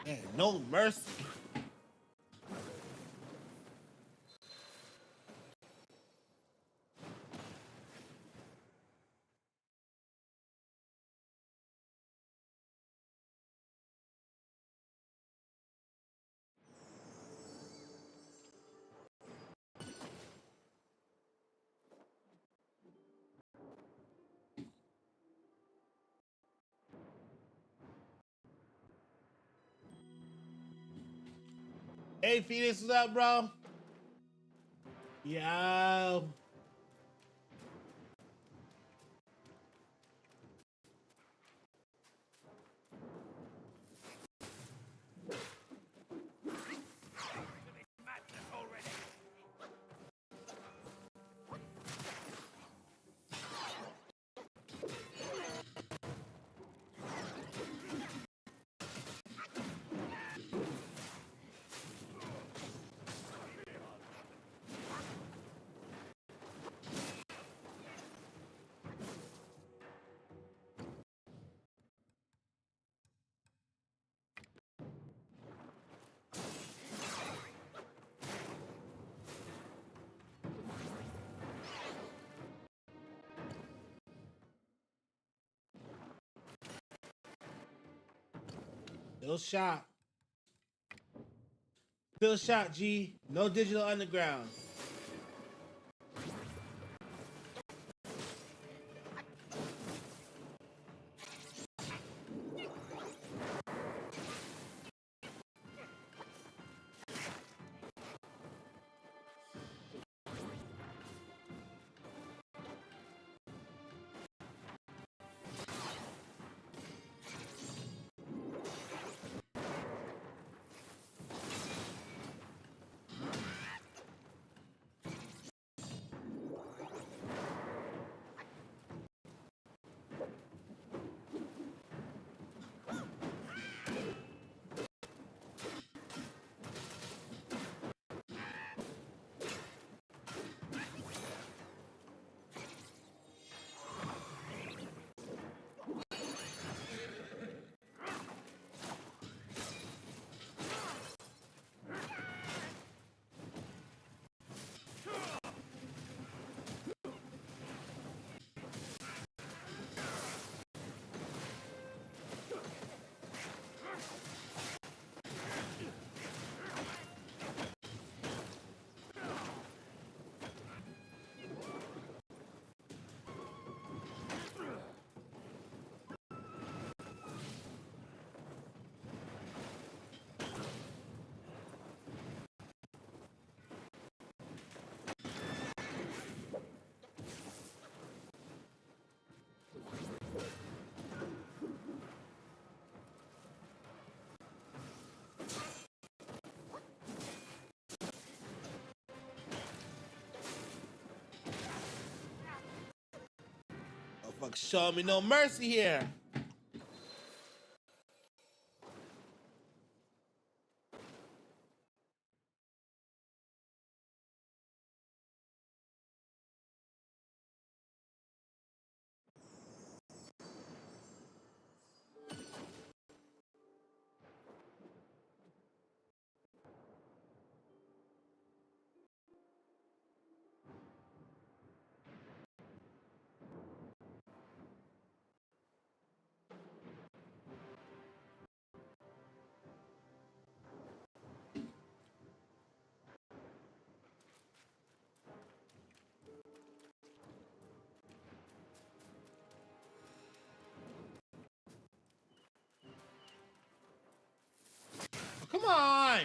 Man, no mercy. Hey, Phoenix, what's up, bro? Yo. Still shot. Still shot, G. No digital underground. Motherfucker, show me no mercy here. Come on!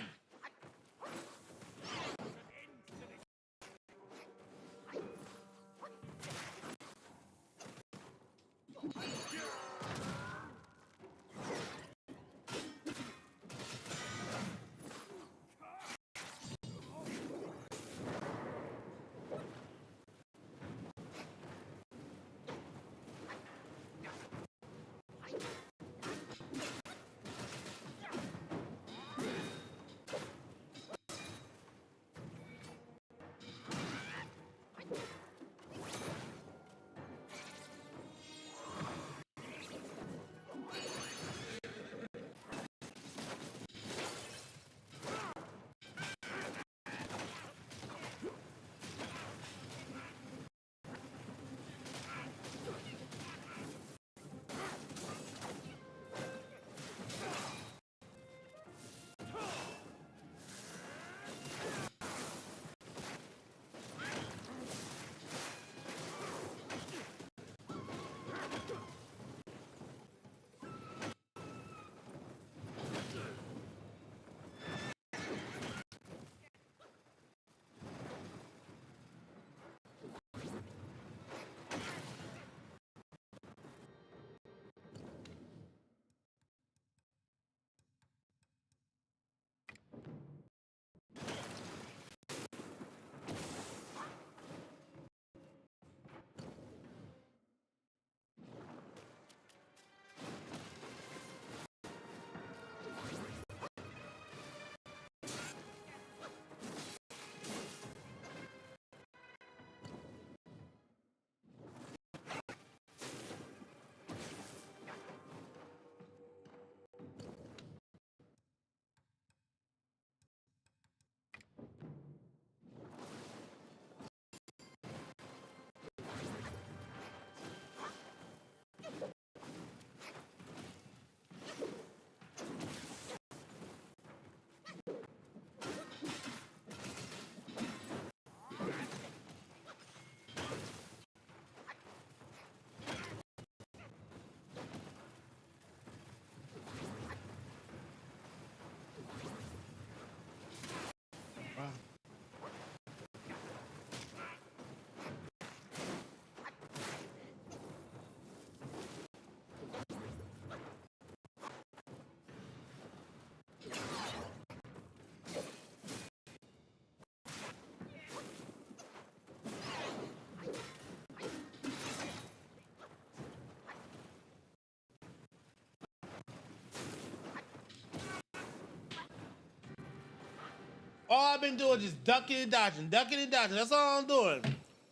All I've been doing is just ducking and dodging, ducking and dodging. That's all I'm doing.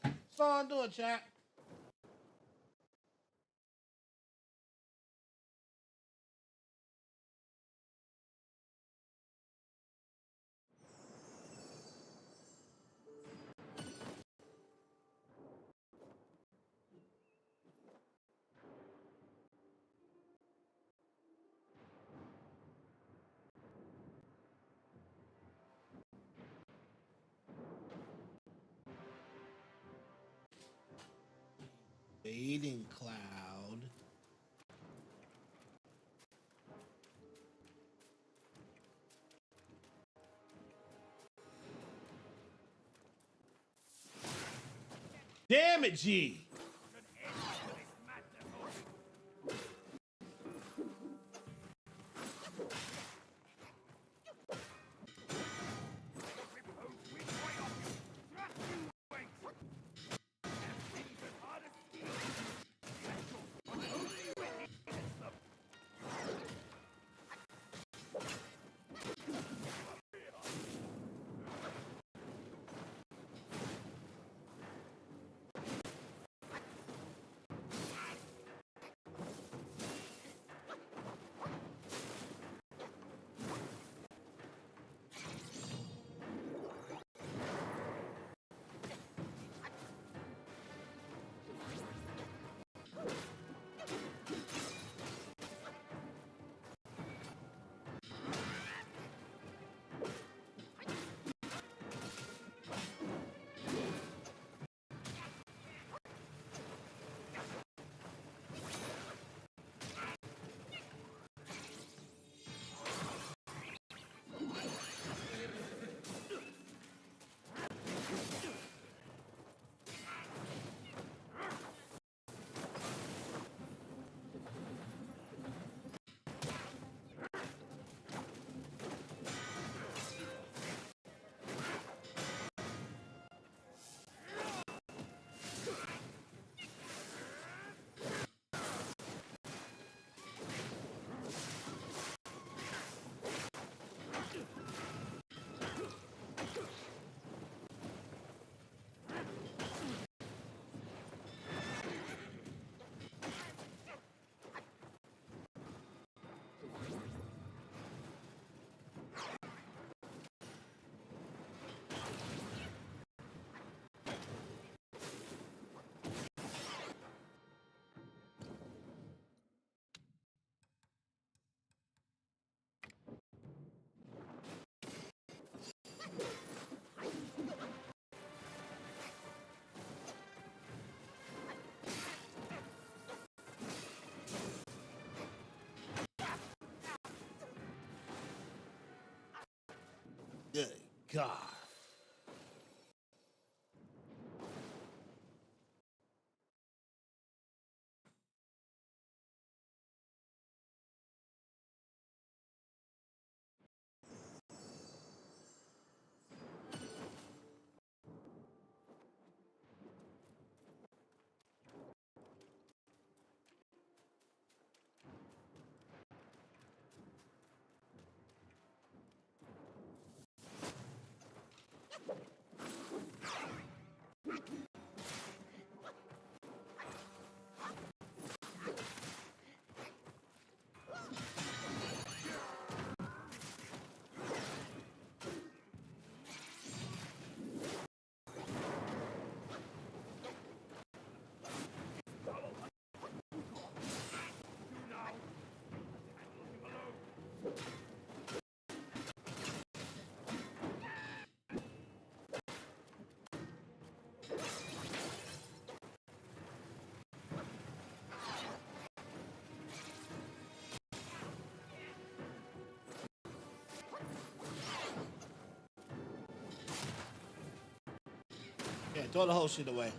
That's all I'm doing, chat. Fading cloud. Damn it, G. Good God. Yeah, throw the whole shit away.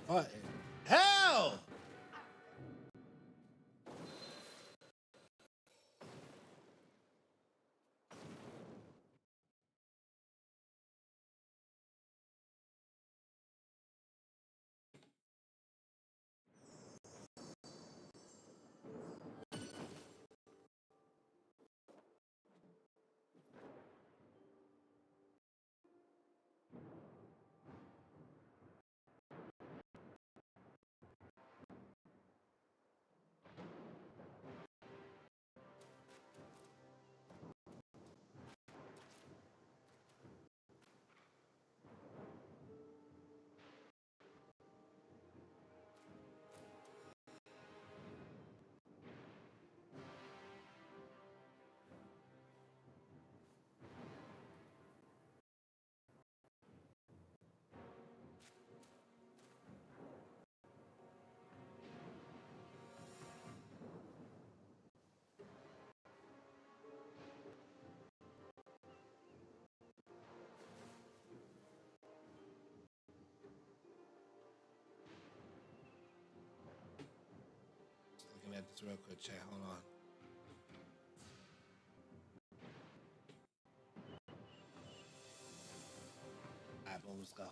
What in hell? Looking at this real quick, chat. Hold on. All right, boom, let's go.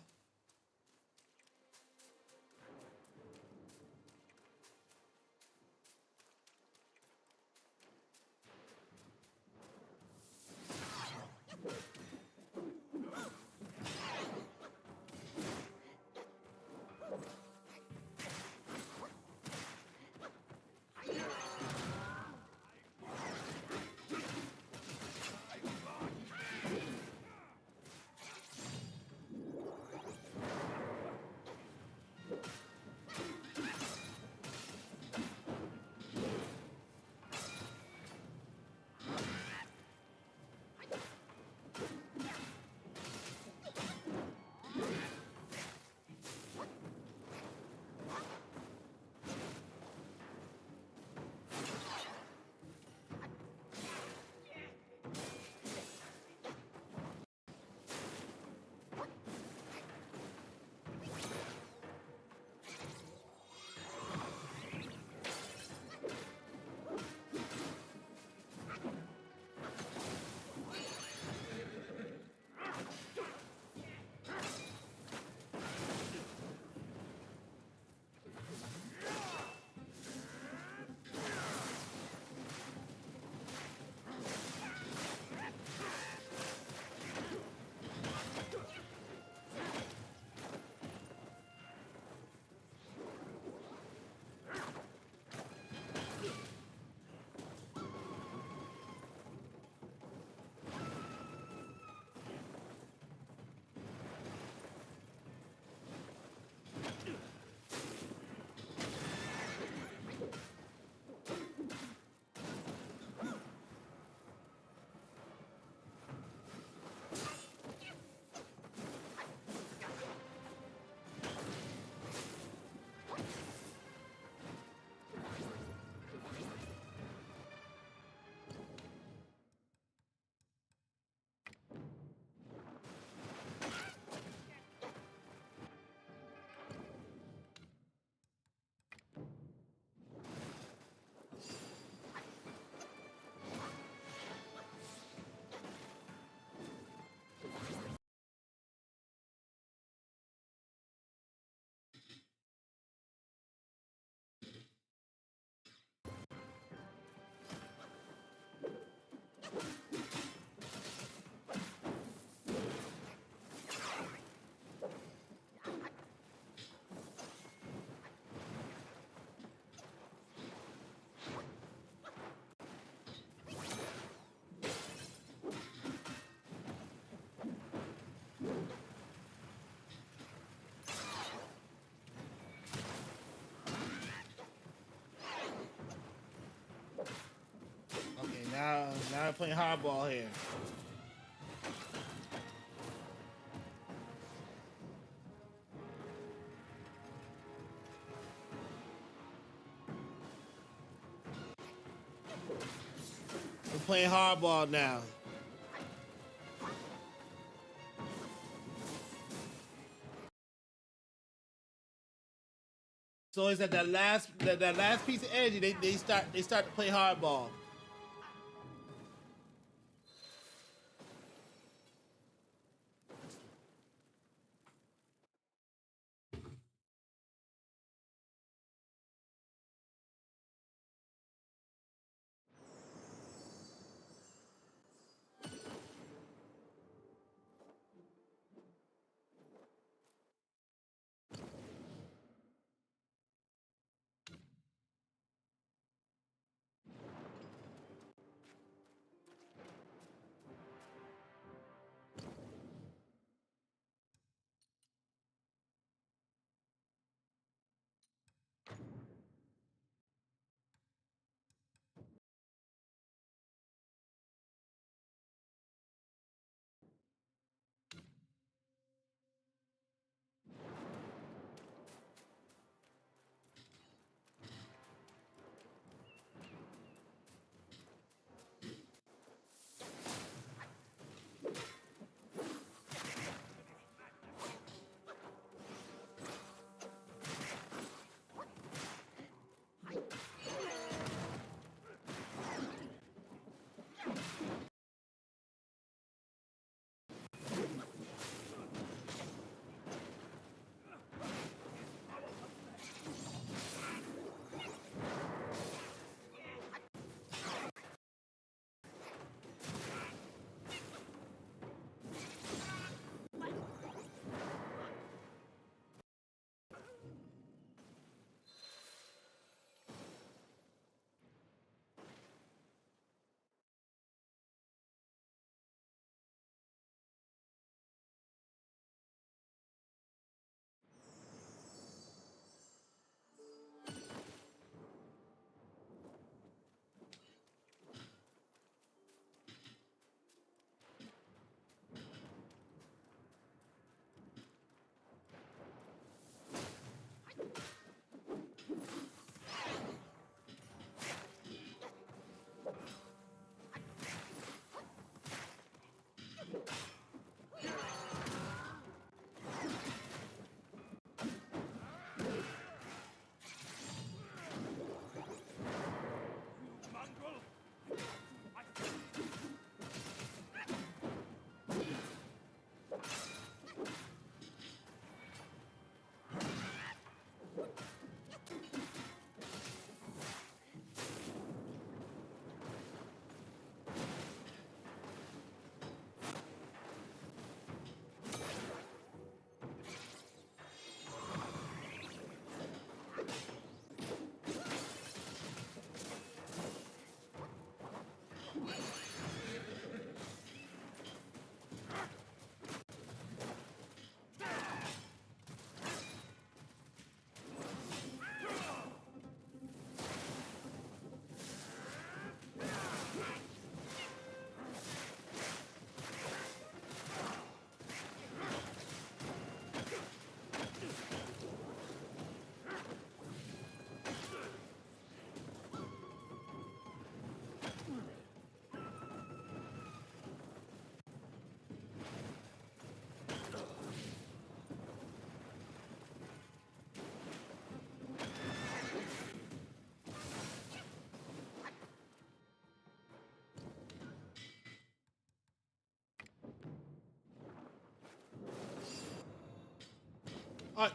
playing hardball here. We're playing hardball now. So it's at that last piece of energy. They start to play hardball.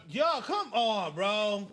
Yo, come on, bro.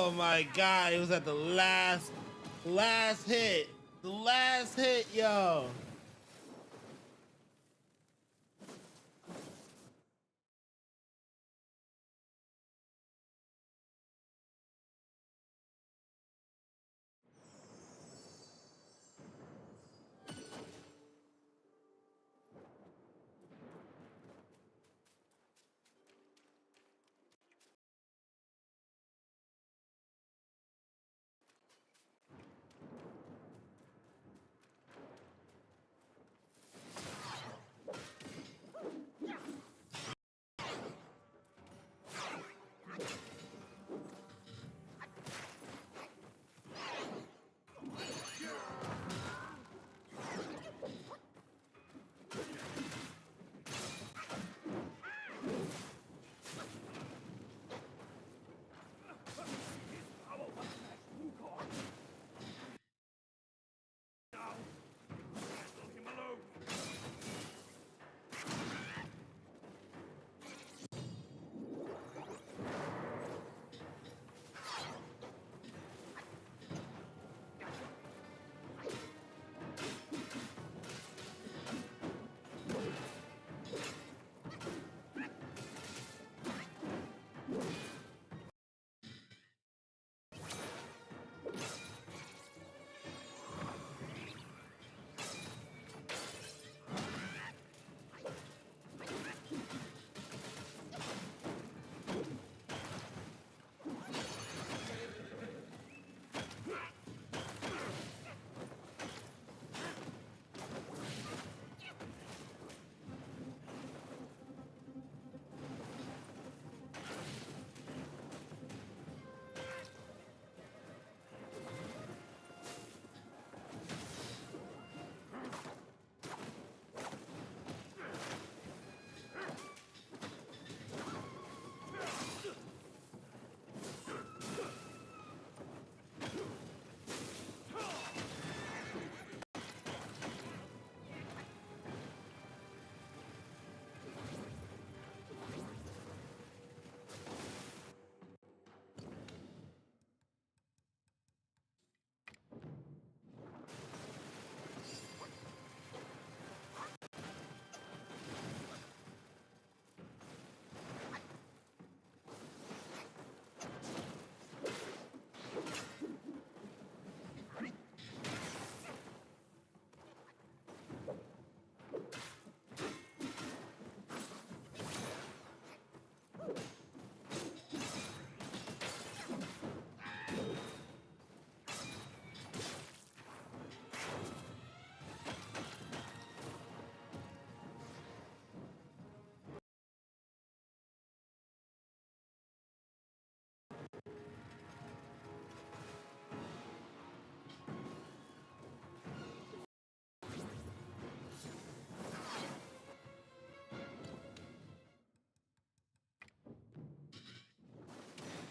Oh my god, it was at the last hit. The last hit, yo.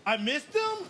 I missed him?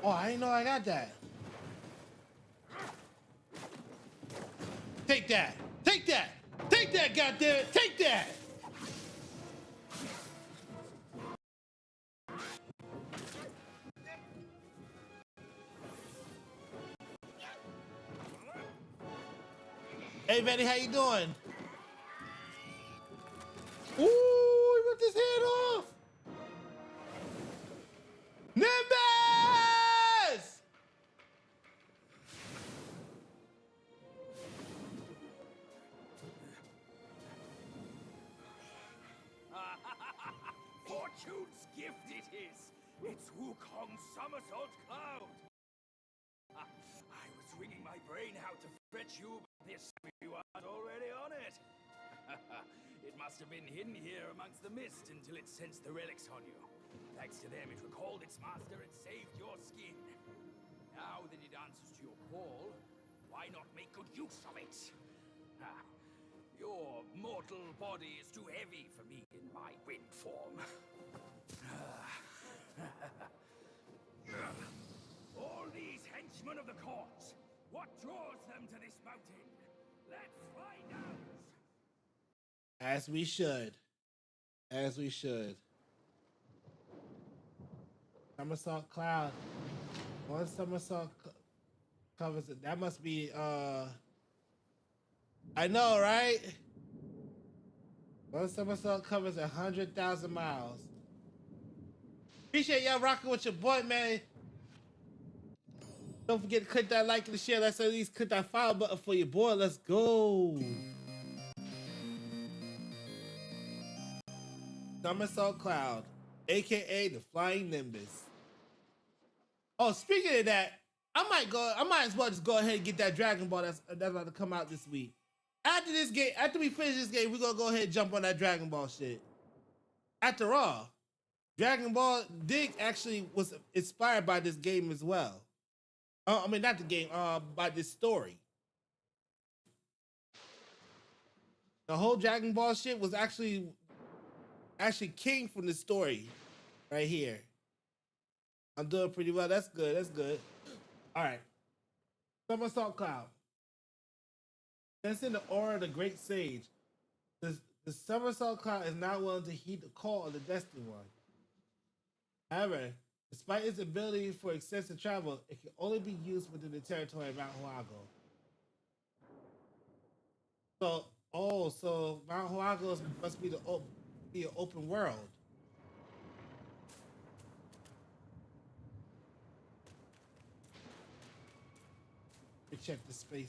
Oh, I didn't know I got that. Take that! Take that! Take that, goddammit! Take that! Hey, Betty, how you doing? Ooh, he ripped his head off! Nimbus! Fortune's gift it is. It's Wukong's somersault cloud. I was wringing my brain how to fetch you, but this you aren't already on it. It must have been hidden here amongst the mist until it sensed the relics on you. Thanks to them, it recalled its master and saved your skin. Now that it answers to your call, why not make good use of it? Your mortal body is too heavy for me in my wind form. All these henchmen of the court, what draws them to this mountain? Let's find out! As we should. As we should. Somersault cloud. One somersault covers it. That must be, I know, right? One somersault covers 100,000 miles. Appreciate y'all rocking with your boy, man. Don't forget to click that like and share. Let's at least click that follow button for your boy. Let's go. Somersault Cloud, aka the Flying Nimbus. Oh, speaking of that, I might as well just go ahead and get that Dragon Ball that's about to come out this week. After this game, after we finish this game, we're gonna go ahead and jump on that Dragon Ball shit. After all, Dragon Ball Dig actually was inspired by this game as well. I mean, not the game, by this story. The whole Dragon Ball shit was actually came from the story right here. I'm doing pretty well. That's good. That's good. All right. Somersault Cloud. Sensing the aura of the great sage, the Somersault Cloud is not willing to heed the call of the Destined One. However, despite its ability for extensive travel, it can only be used within the territory of Mount Huago. So Mount Huago must be be an open world. Let me check the space.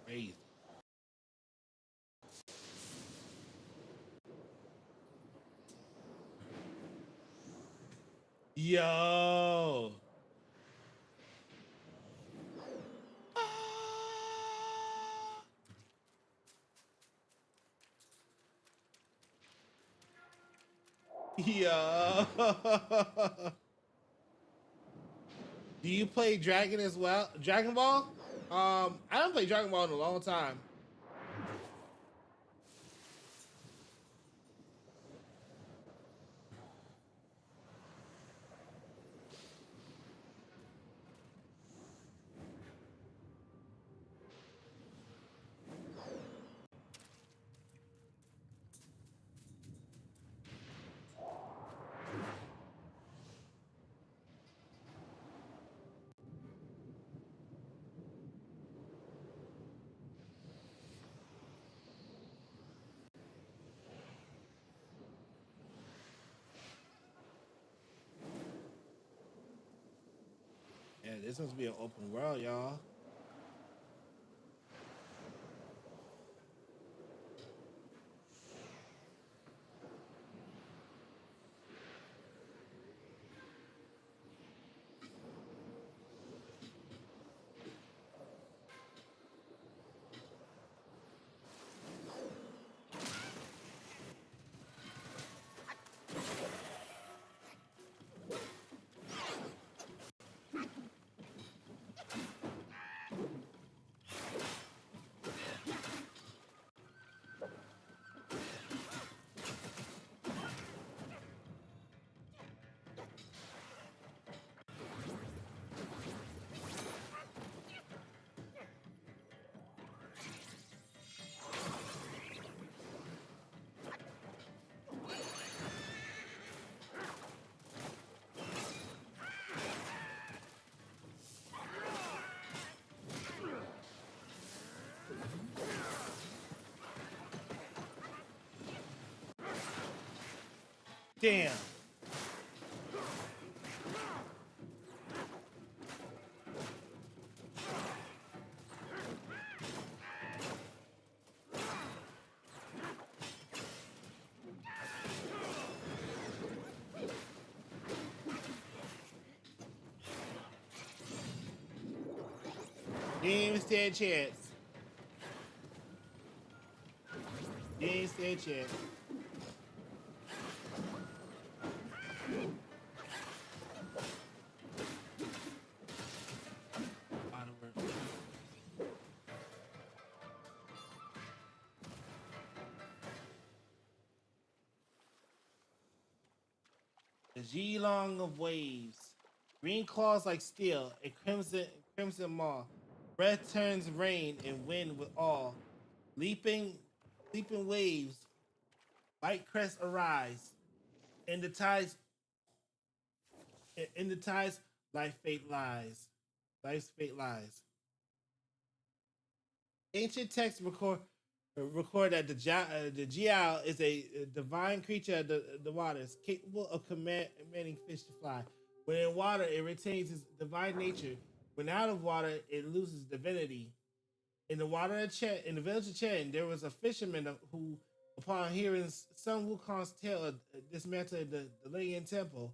Crazy. Yo. Yo. Do you play Dragon as well? Dragon Ball? I haven't played Dragon Ball in a long time. Yeah, this must be an open world, y'all. Damn. You ain't even stand a chance. You ain't stand a chance. The G-long of waves. Green claws like steel, a crimson maw. Red turns rain and wind with awe. Leaping waves, white crests arise. In the tides, life fate lies. Life's fate lies. Ancient texts record that the Jiao is a divine creature of the waters, capable of commanding fish to fly. When in water, it retains its divine nature. When out of water, it loses divinity. In the village of Chen, there was a fisherman who, upon hearing Sun Wukong's tale of dismantling the Lingyan temple,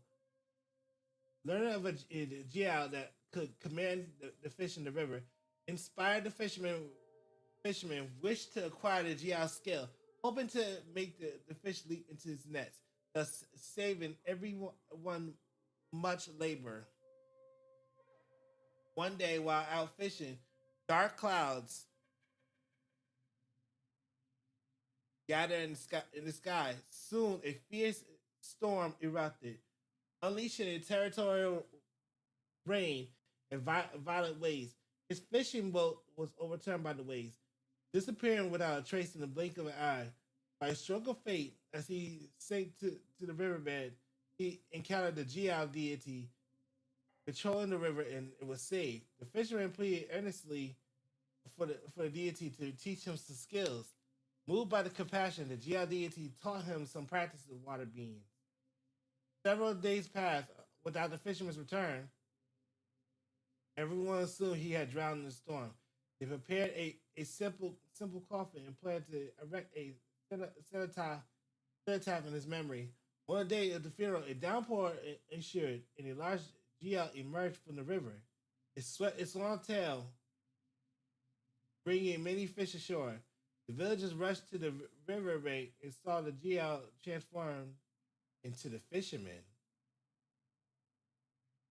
learning of a Jiao that could command the fish in the river, inspired the fisherman wished to acquire the Jiao skill, hoping to make the fish leap into his nets, thus saving everyone much labor. One day, while out fishing, dark clouds gathered in the sky. Soon, a fierce storm erupted, unleashing a territorial rain and violent waves. His fishing boat was overturned by the waves, disappearing without a trace in the blink of an eye. By a stroke of fate, as he sank to the riverbed, he encountered the Jiao deity patrolling the river and was saved. The fisherman pleaded earnestly for the deity to teach him some skills. Moved by the compassion, the Jiao deity taught him some practice of water beings. Several days passed without the fisherman's return. Everyone assumed he had drowned in the storm. They prepared a simple coffin and planned to erect a cenotaph in his memory. On the day of the funeral, a downpour ensued, and a large Jiao emerged from the river. It swept its long tail, bringing many fish ashore. The villagers rushed to the river bank and saw the Jiao transformed into the fisherman.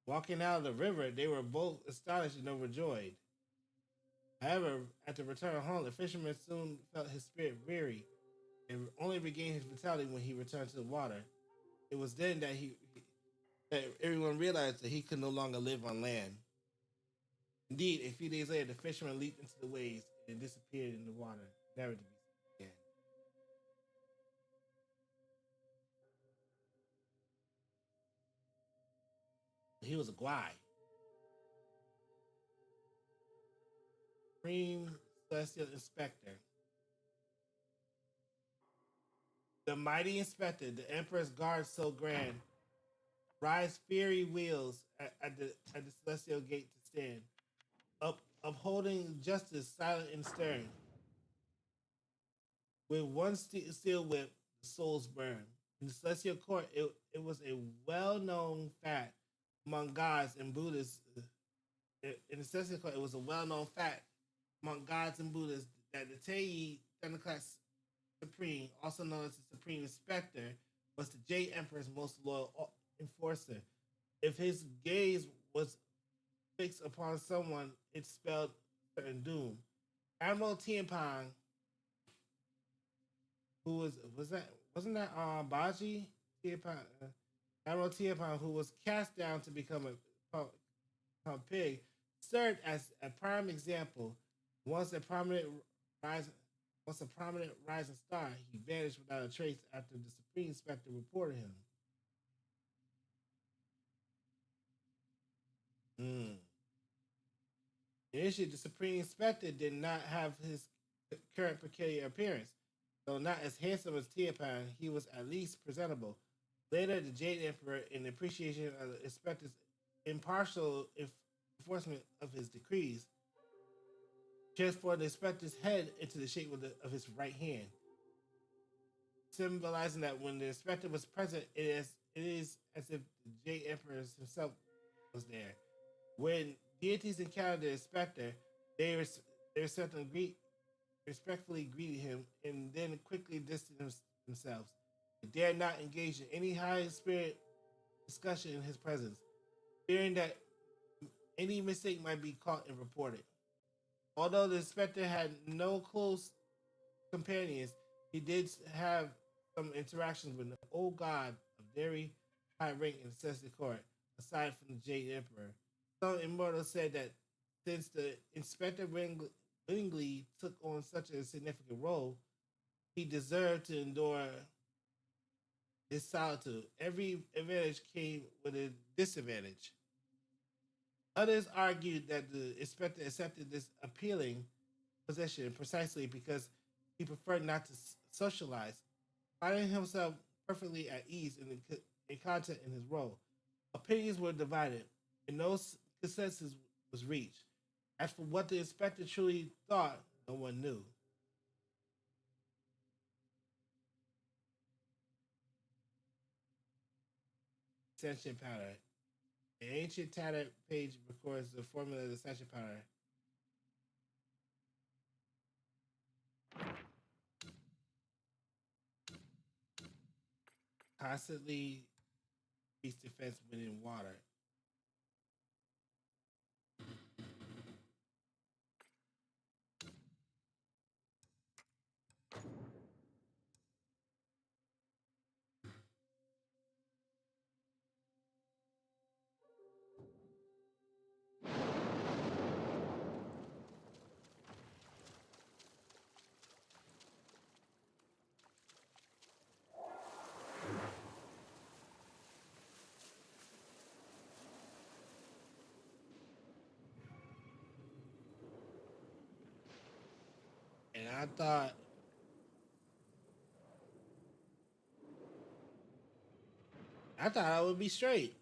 Walking out of the river, they were both astonished and overjoyed. However, at the return home, the fisherman soon felt his spirit weary and only regained his vitality when he returned to the water. It was then that everyone realized that he could no longer live on land. Indeed, a few days later, the fisherman leaped into the waves and disappeared in the water, never to be seen again. He was a Guai. Supreme Celestial Inspector. The mighty inspector, the Emperor's guard so grand, rise fiery wheels at the celestial gate to stand, upholding justice silent and stern. With one steel whip, the souls burn. In the celestial court, it was a well-known fact among gods and Buddhists. In the celestial court, it was a well-known fact among gods and Buddhists that the Tei Thunderclass Supreme, also known as the Supreme Inspector, was the Jade Emperor's most loyal enforcer. If his gaze was fixed upon someone, it spelled certain doom. Admiral Tianpang, who wasn't that Baji Tianpang, Admiral Tianpang, who was cast down to become a pig, served as a prime example. Once a prominent rising star, he vanished without a trace after the Supreme Inspector reported him. Initially, the Supreme Inspector did not have his current peculiar appearance. Though not as handsome as Tianpang, he was at least presentable. Later, the Jade Emperor, in appreciation of the inspector's impartial enforcement of his decrees, transformed the inspector's head into the shape of his right hand, symbolizing that when the inspector was present, it is as if the Jade Emperor himself was there. When deities encountered the inspector, they, respectfully greeted him and then quickly distanced themselves. They dared not engage in any high spirit discussion in his presence, fearing that any mistake might be caught and reported. Although the inspector had no close companions, he did have some interactions with the old god of very high rank in the Celestial Court, aside from the Jade Emperor. Some immortals said that since the inspector willingly took on such a significant role, he deserved to endure his solitude. Every advantage came with a disadvantage. Others argued that the inspector accepted this appealing position precisely because he preferred not to socialize, finding himself perfectly at ease in content in his role. Opinions were divided, and no consensus was reached. As for what the inspector truly thought, no one knew. Ascension powder. An ancient tattered page records the formula of the ascension powder. Constantly increase defense when in water. And I thought I would be straight.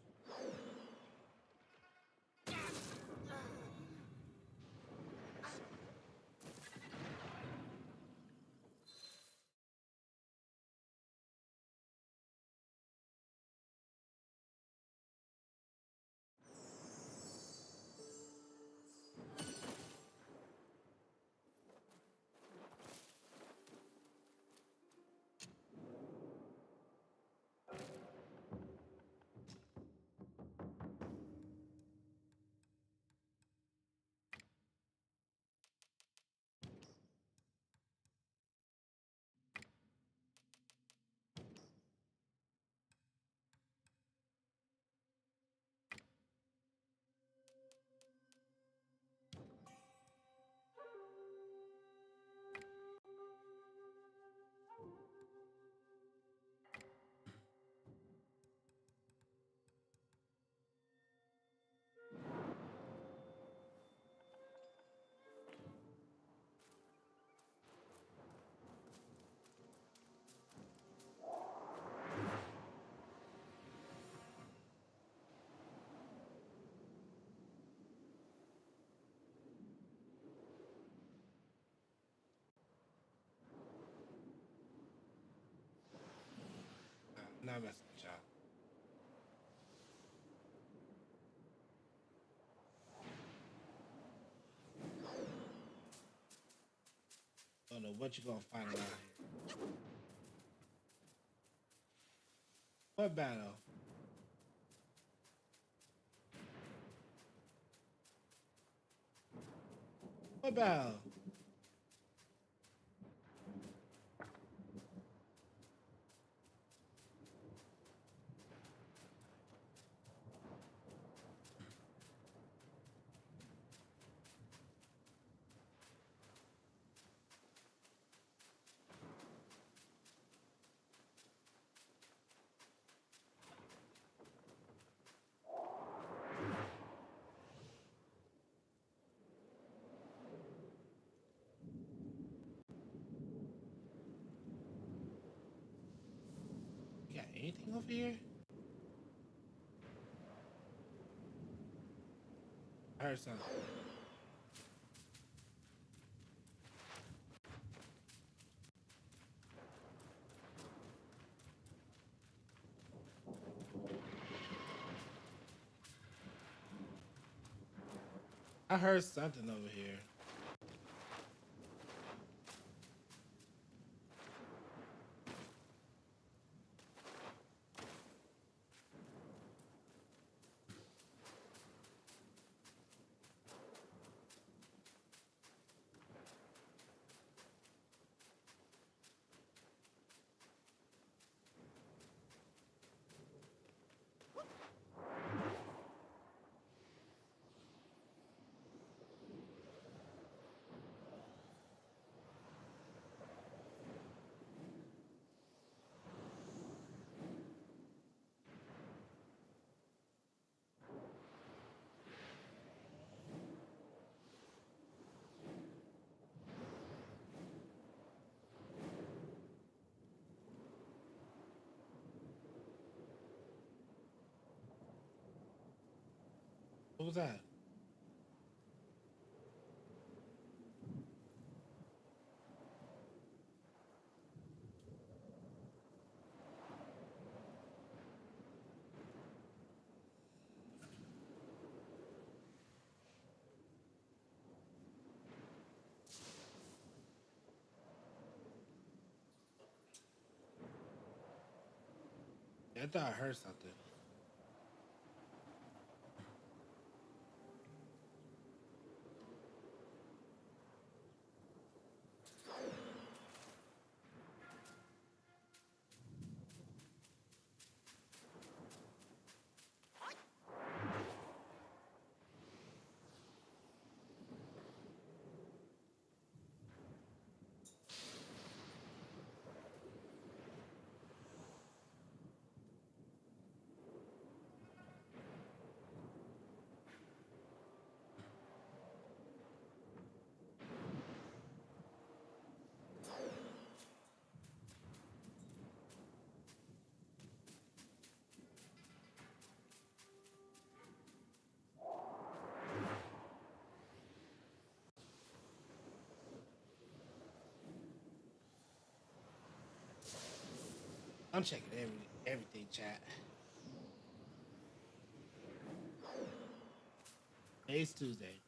Not messing with y'all. Don't know what you gonna find around here. What battle? What battle? Anything over here? I heard something. I heard something over here. What was that? I thought I heard something. I'm checking everything, chat. Today's Tuesday.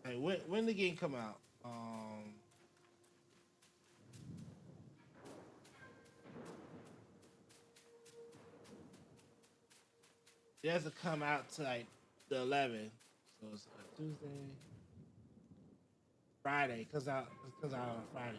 Hey, when the game come out? It has to come out to like the 11th, so it's Tuesday, Friday. Cause out on Friday.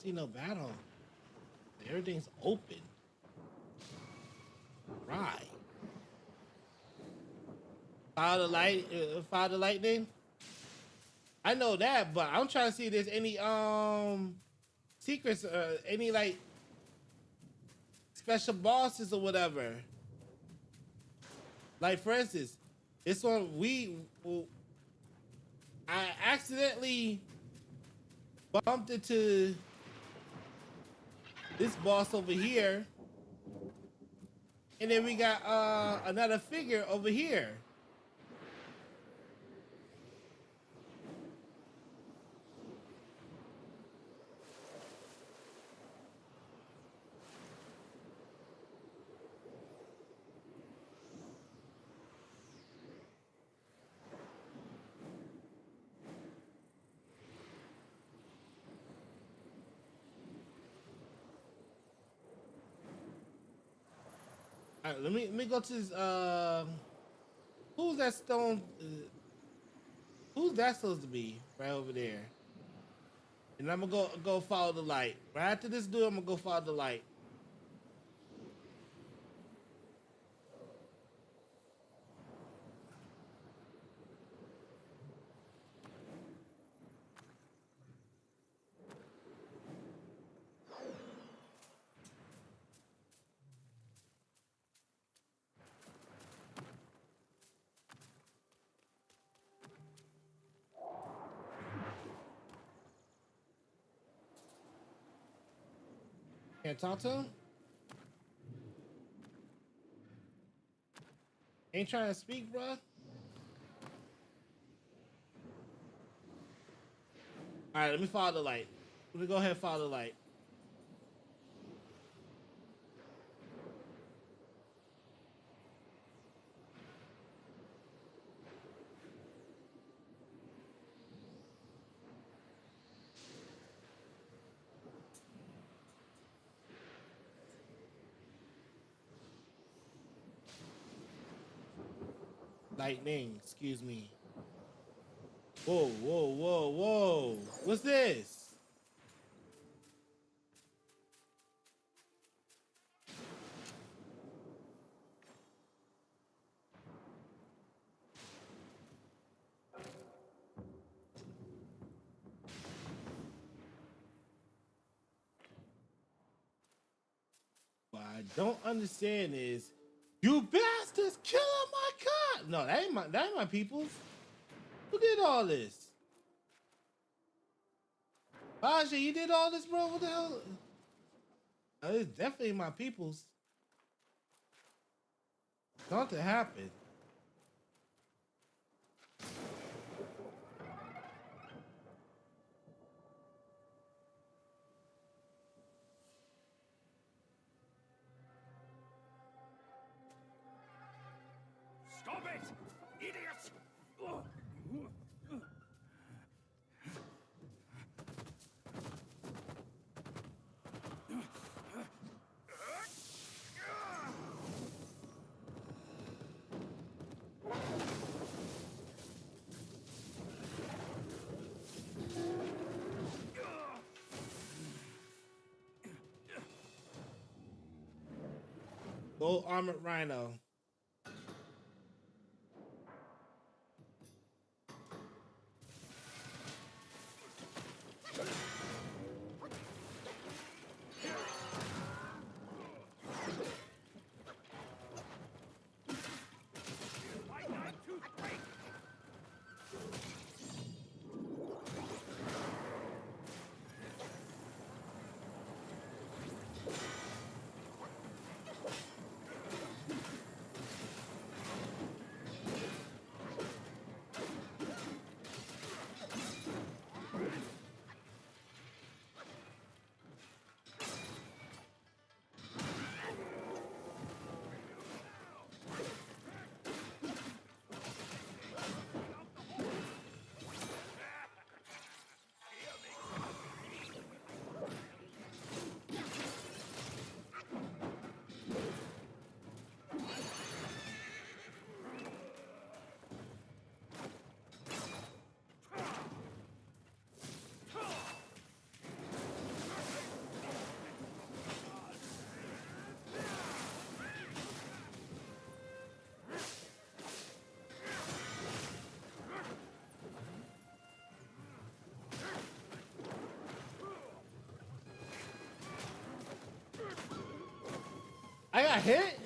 see no battle. Everything's open. Right. Follow the light. Follow the lightning. I know that, but I'm trying to see if there's any secrets or any like special bosses or whatever. Like for instance, this one I accidentally bumped into this boss over here, and then we got another figure over here. All right, let me go to this. Who's that stone? Who's that supposed to be? Right over there. And I'm gonna go follow the light. Right after this dude, I'm gonna go follow the light. Can't talk to him? Ain't trying to speak, bro. Alright, let me follow the light. Let me go ahead and follow the light. Lightning, excuse me. Whoa, whoa, whoa, whoa. What's this? What I don't understand is, you bastards killing my car. No, that ain't my peoples. Who did all this? Baja, you did all this, bro? What the hell? It's definitely my peoples. Something happened. Stop it, idiot! Gold armored rhino. I got hit?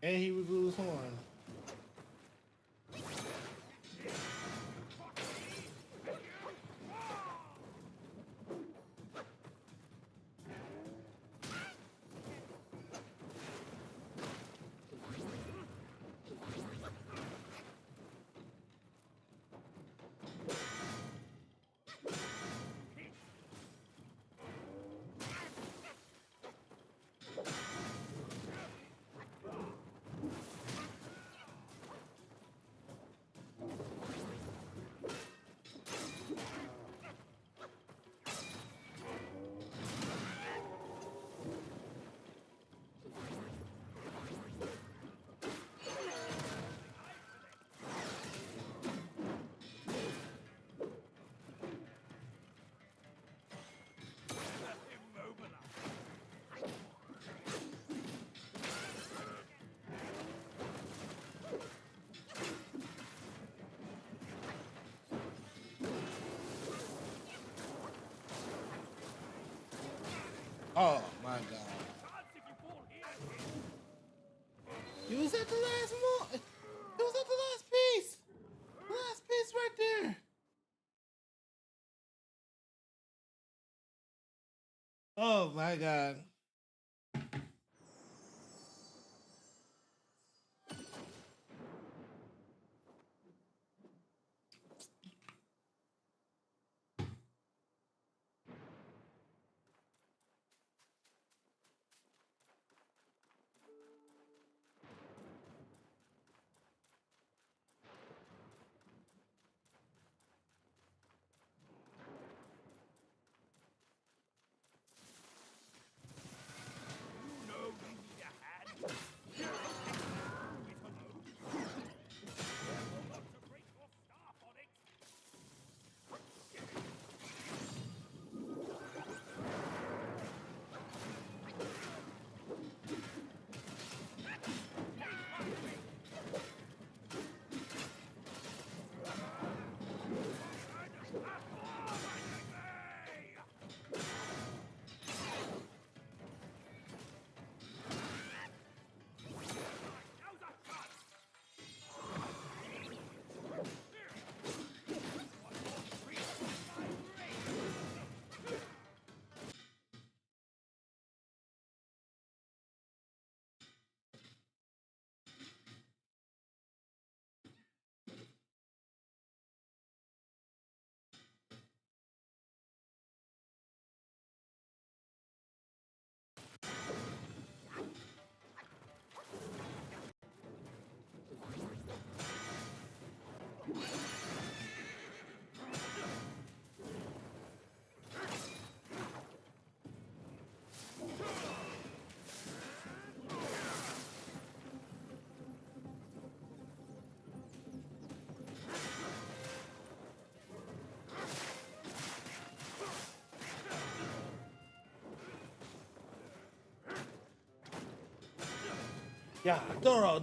And he blew his horn. Oh my god. You was at the last one. You was at the last piece. The last piece right there. Oh my god. Yeah, Doro.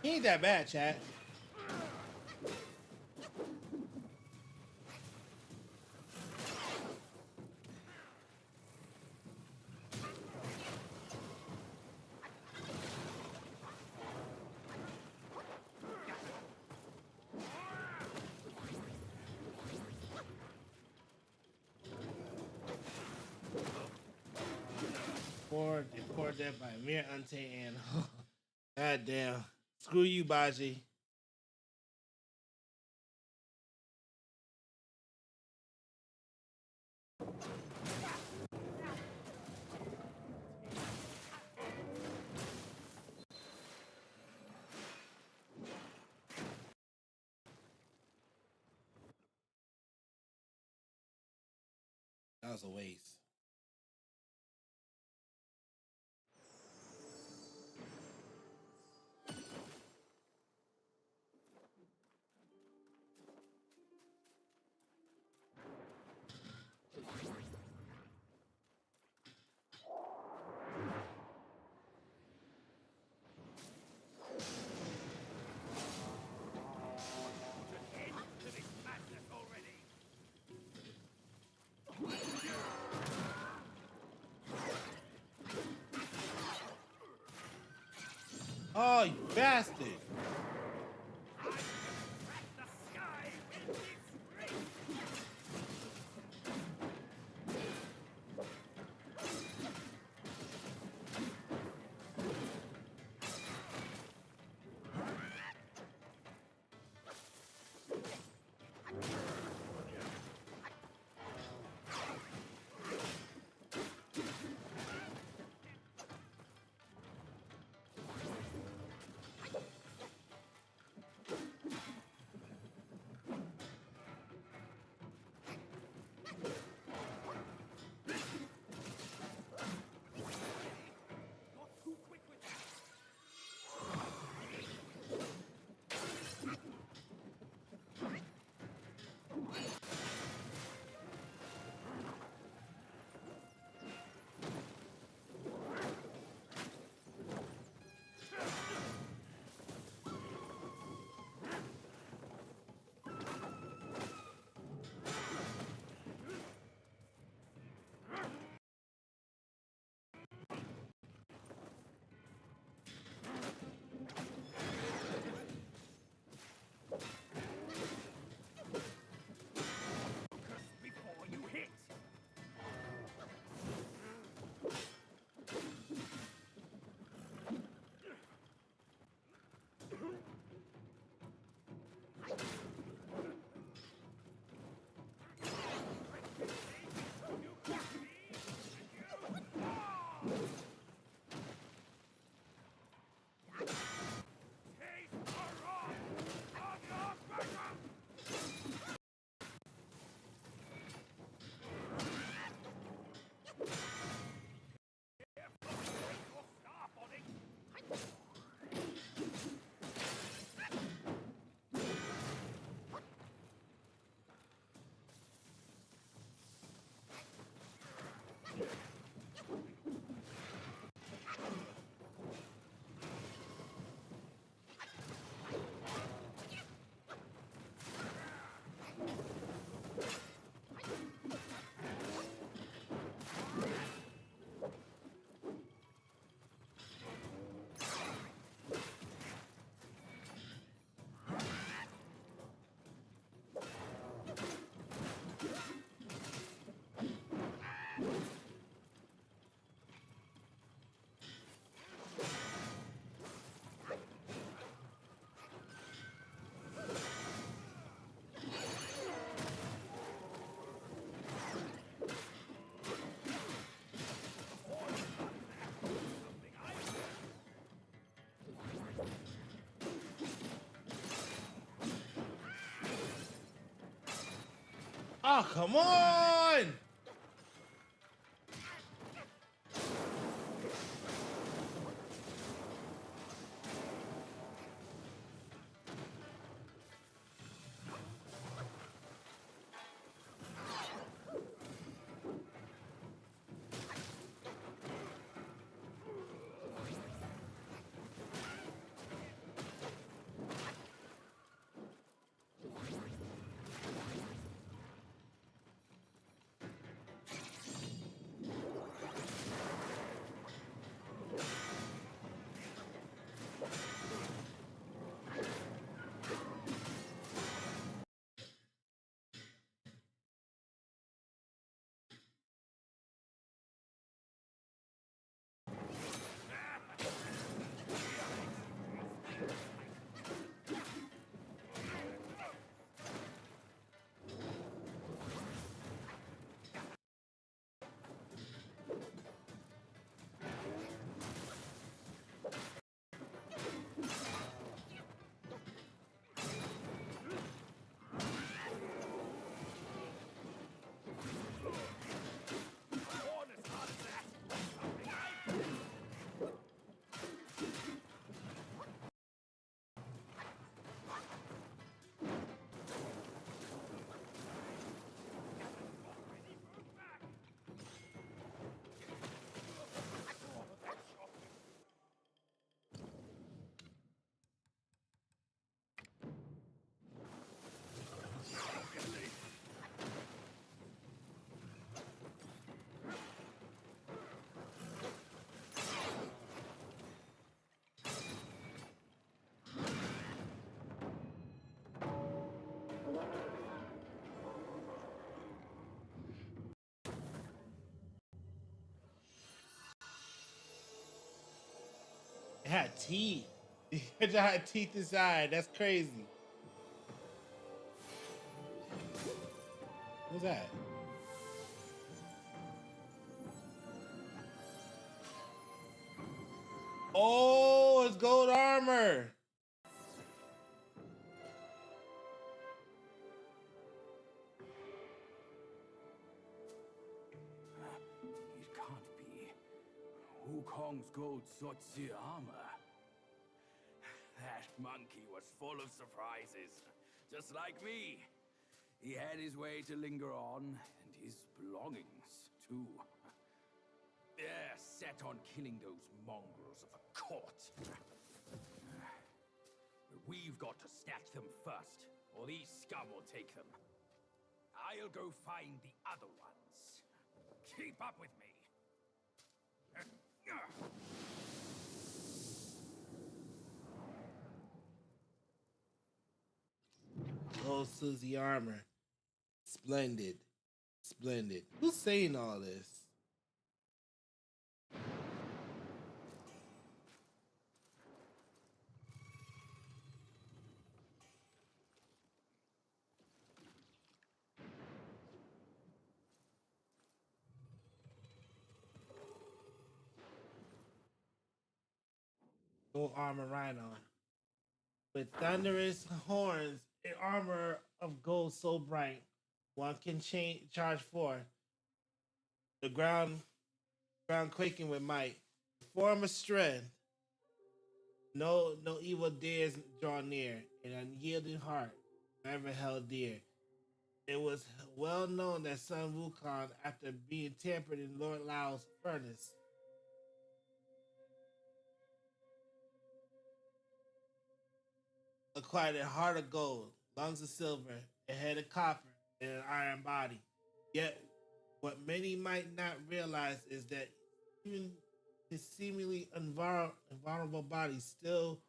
He ain't that bad, chat. Poor death by a mere untamed animal. God damn. Screw you, Baji. That was a waste. Oh, you bastard! Oh, come on! teeth. The giant teeth inside. That's crazy. What's that? Oh, it's gold armor. It can't be. Wukong's gold Zotzi armor. That monkey was full of surprises, just like me. He had his way to linger on, and his belongings, too. They're set on killing those mongrels of a court. But we've got to snatch them first, or these scum will take them. I'll go find the other ones. Keep up with me. Gold Susie armor. Splendid. Splendid. Who's saying all this? Gold armor rhino. With thunderous horns and armor of gold so bright, one can charge forth. The ground quaking with might. Form of strength. No evil dares draw near. An unyielding heart, never held dear. It was well known that Sun Wukong, after being tampered in Lord Lao's furnace, acquired a heart of gold, lungs of silver, a head of copper, and an iron body. Yet, what many might not realize is that even his seemingly invulnerable body still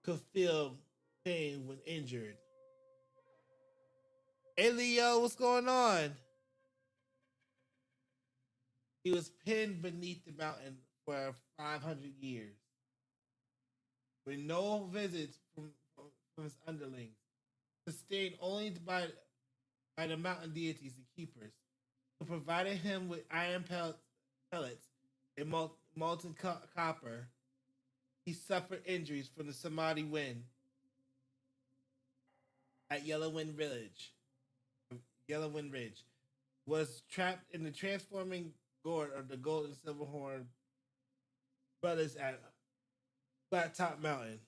could feel pain when injured. Hey Leo, what's going on? He was pinned beneath the mountain for 500 years, with no visits from his underlings, sustained only by the mountain deities and keepers, who provided him with iron pellets and molten copper. He suffered injuries from the Samadhi wind at Yellow Wind Ridge, was trapped in the transforming gourd of the gold and silver horn brothers at Flat Top Mountain.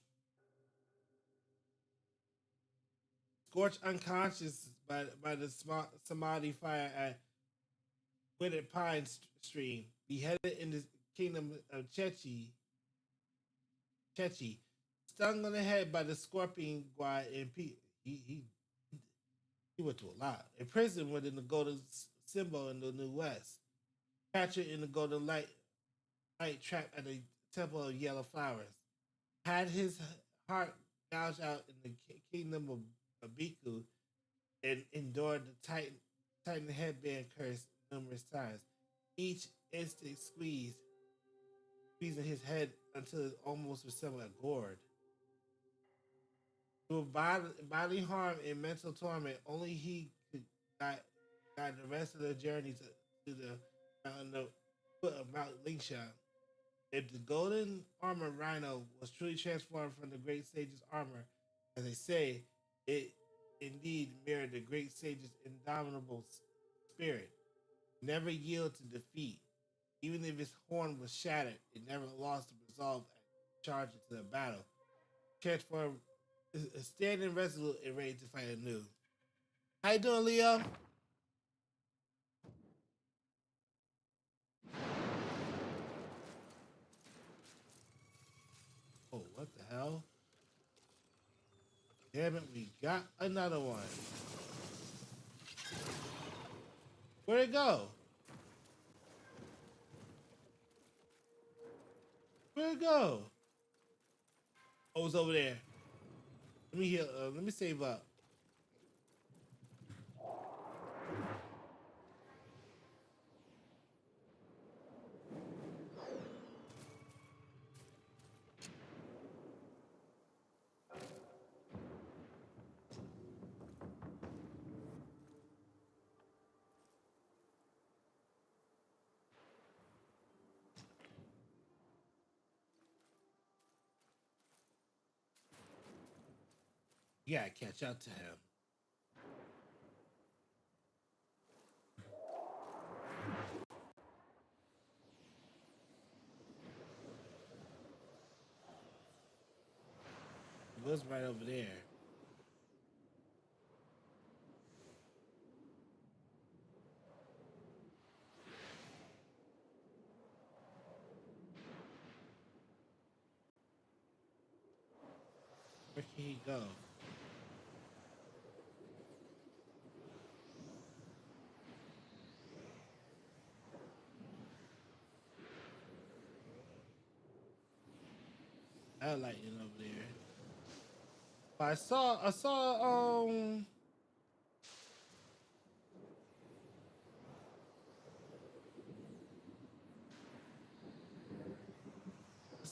Scorched unconscious by the Samadhi fire at Withered Pine Stream, beheaded in the kingdom of Chechi, stung on the head by the scorpion guard, and he went through a lot. Imprisoned within the golden symbol in the New West, captured in the golden light trap at the Temple of Yellow Flowers, had his heart gouged out in the kingdom of Biku, and endured the Titan headband curse numerous times. Each instant squeezing his head until it almost resembled a gourd. Through bodily harm and mental torment, only he could guide the rest of the journey to the foot of Mount Lingshan. If the golden armor rhino was truly transformed from the great sage's armor, as they say, it indeed mirrored the great sage's indomitable spirit. Never yield to defeat. Even if his horn was shattered, it never lost the resolve and charge into the battle. Transformed, standing resolute and ready to fight anew. How you doing, Leo? Oh, what the hell? Damn it, we got another one. Where'd it go? Where'd it go? Oh, it's over there. Let me heal. Let me save up. You gotta catch up to him. It was right over there. Where can he go? I like it over there. But I saw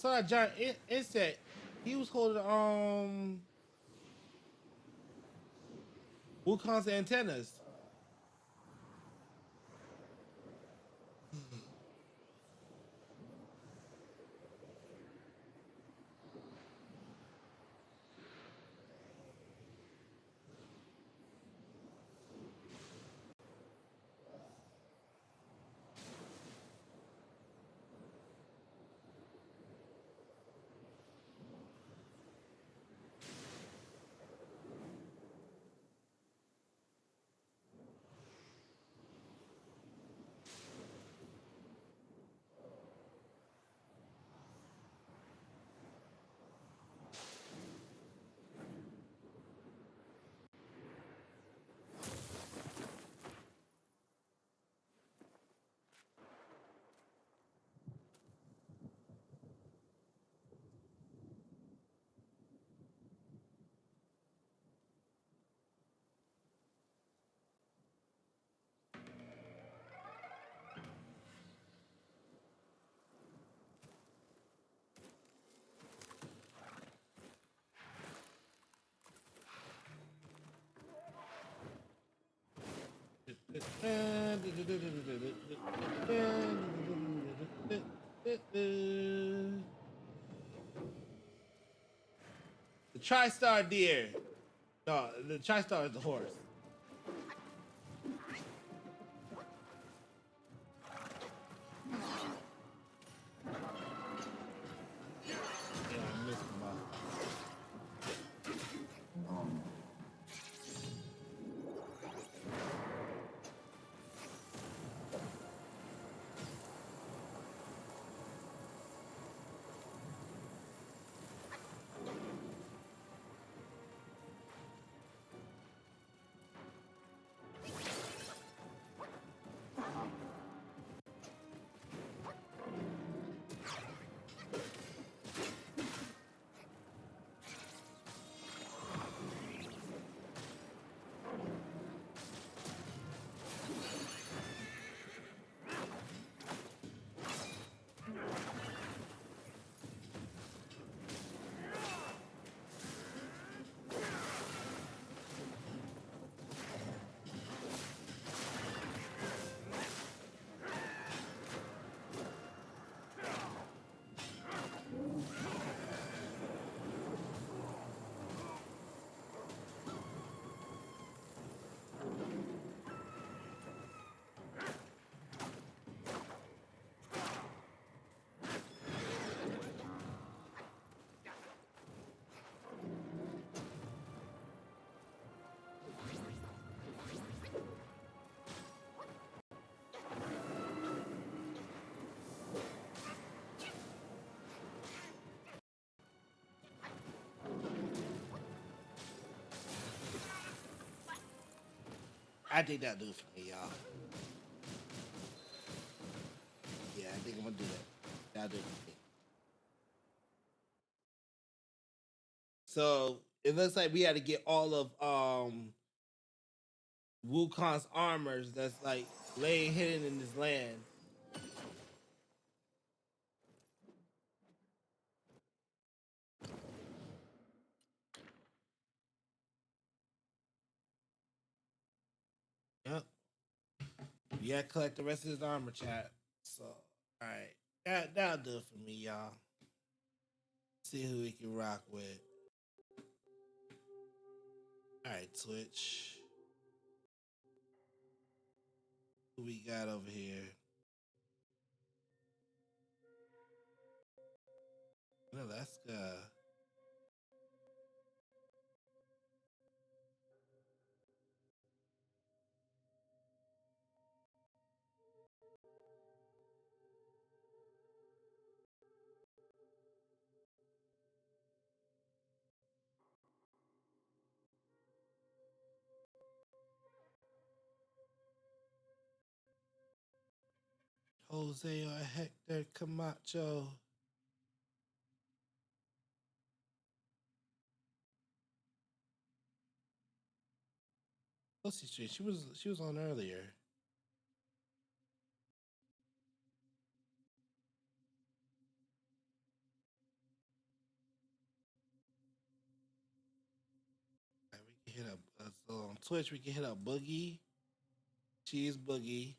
a giant insect. He was holding Wukong's antennas. The TriStar deer. No, the TriStar is the horse. Yeah, I missed him off. I think that'll do it for me, y'all. Yeah, I think I'm gonna do that. That'll do it for me. So it looks like we had to get all of Wukong's armors that's like laying hidden in this land. Yep. Yeah, collect the rest of his armor, chat. So, all right, that'll do it for me, y'all. See who we can rock with. All right, Twitch. Who we got over here? Alaska. Jose or Hector Camacho. Lucy Street. She was on earlier. Right, we can hit up so on Twitch. We can hit up Boogie. She's Boogie.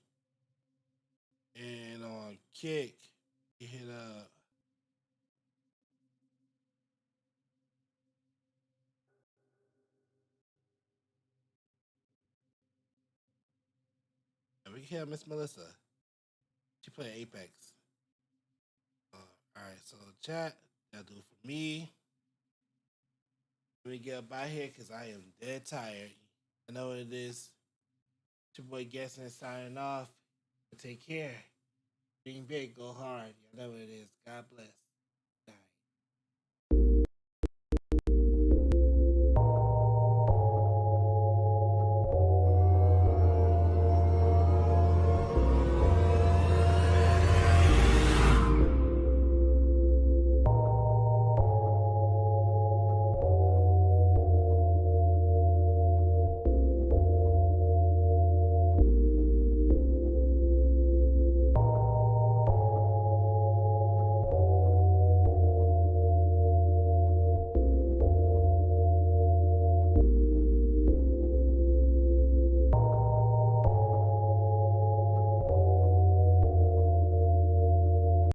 And on Kick, we can hit up. We can hit up Miss Melissa. She play Apex. All right, so chat, that'll do it for me. Let me get up out here because I am dead tired. I know what it is. It's your boy Guessman signing off. Take care. Dream big, go hard. You know what it is. God bless.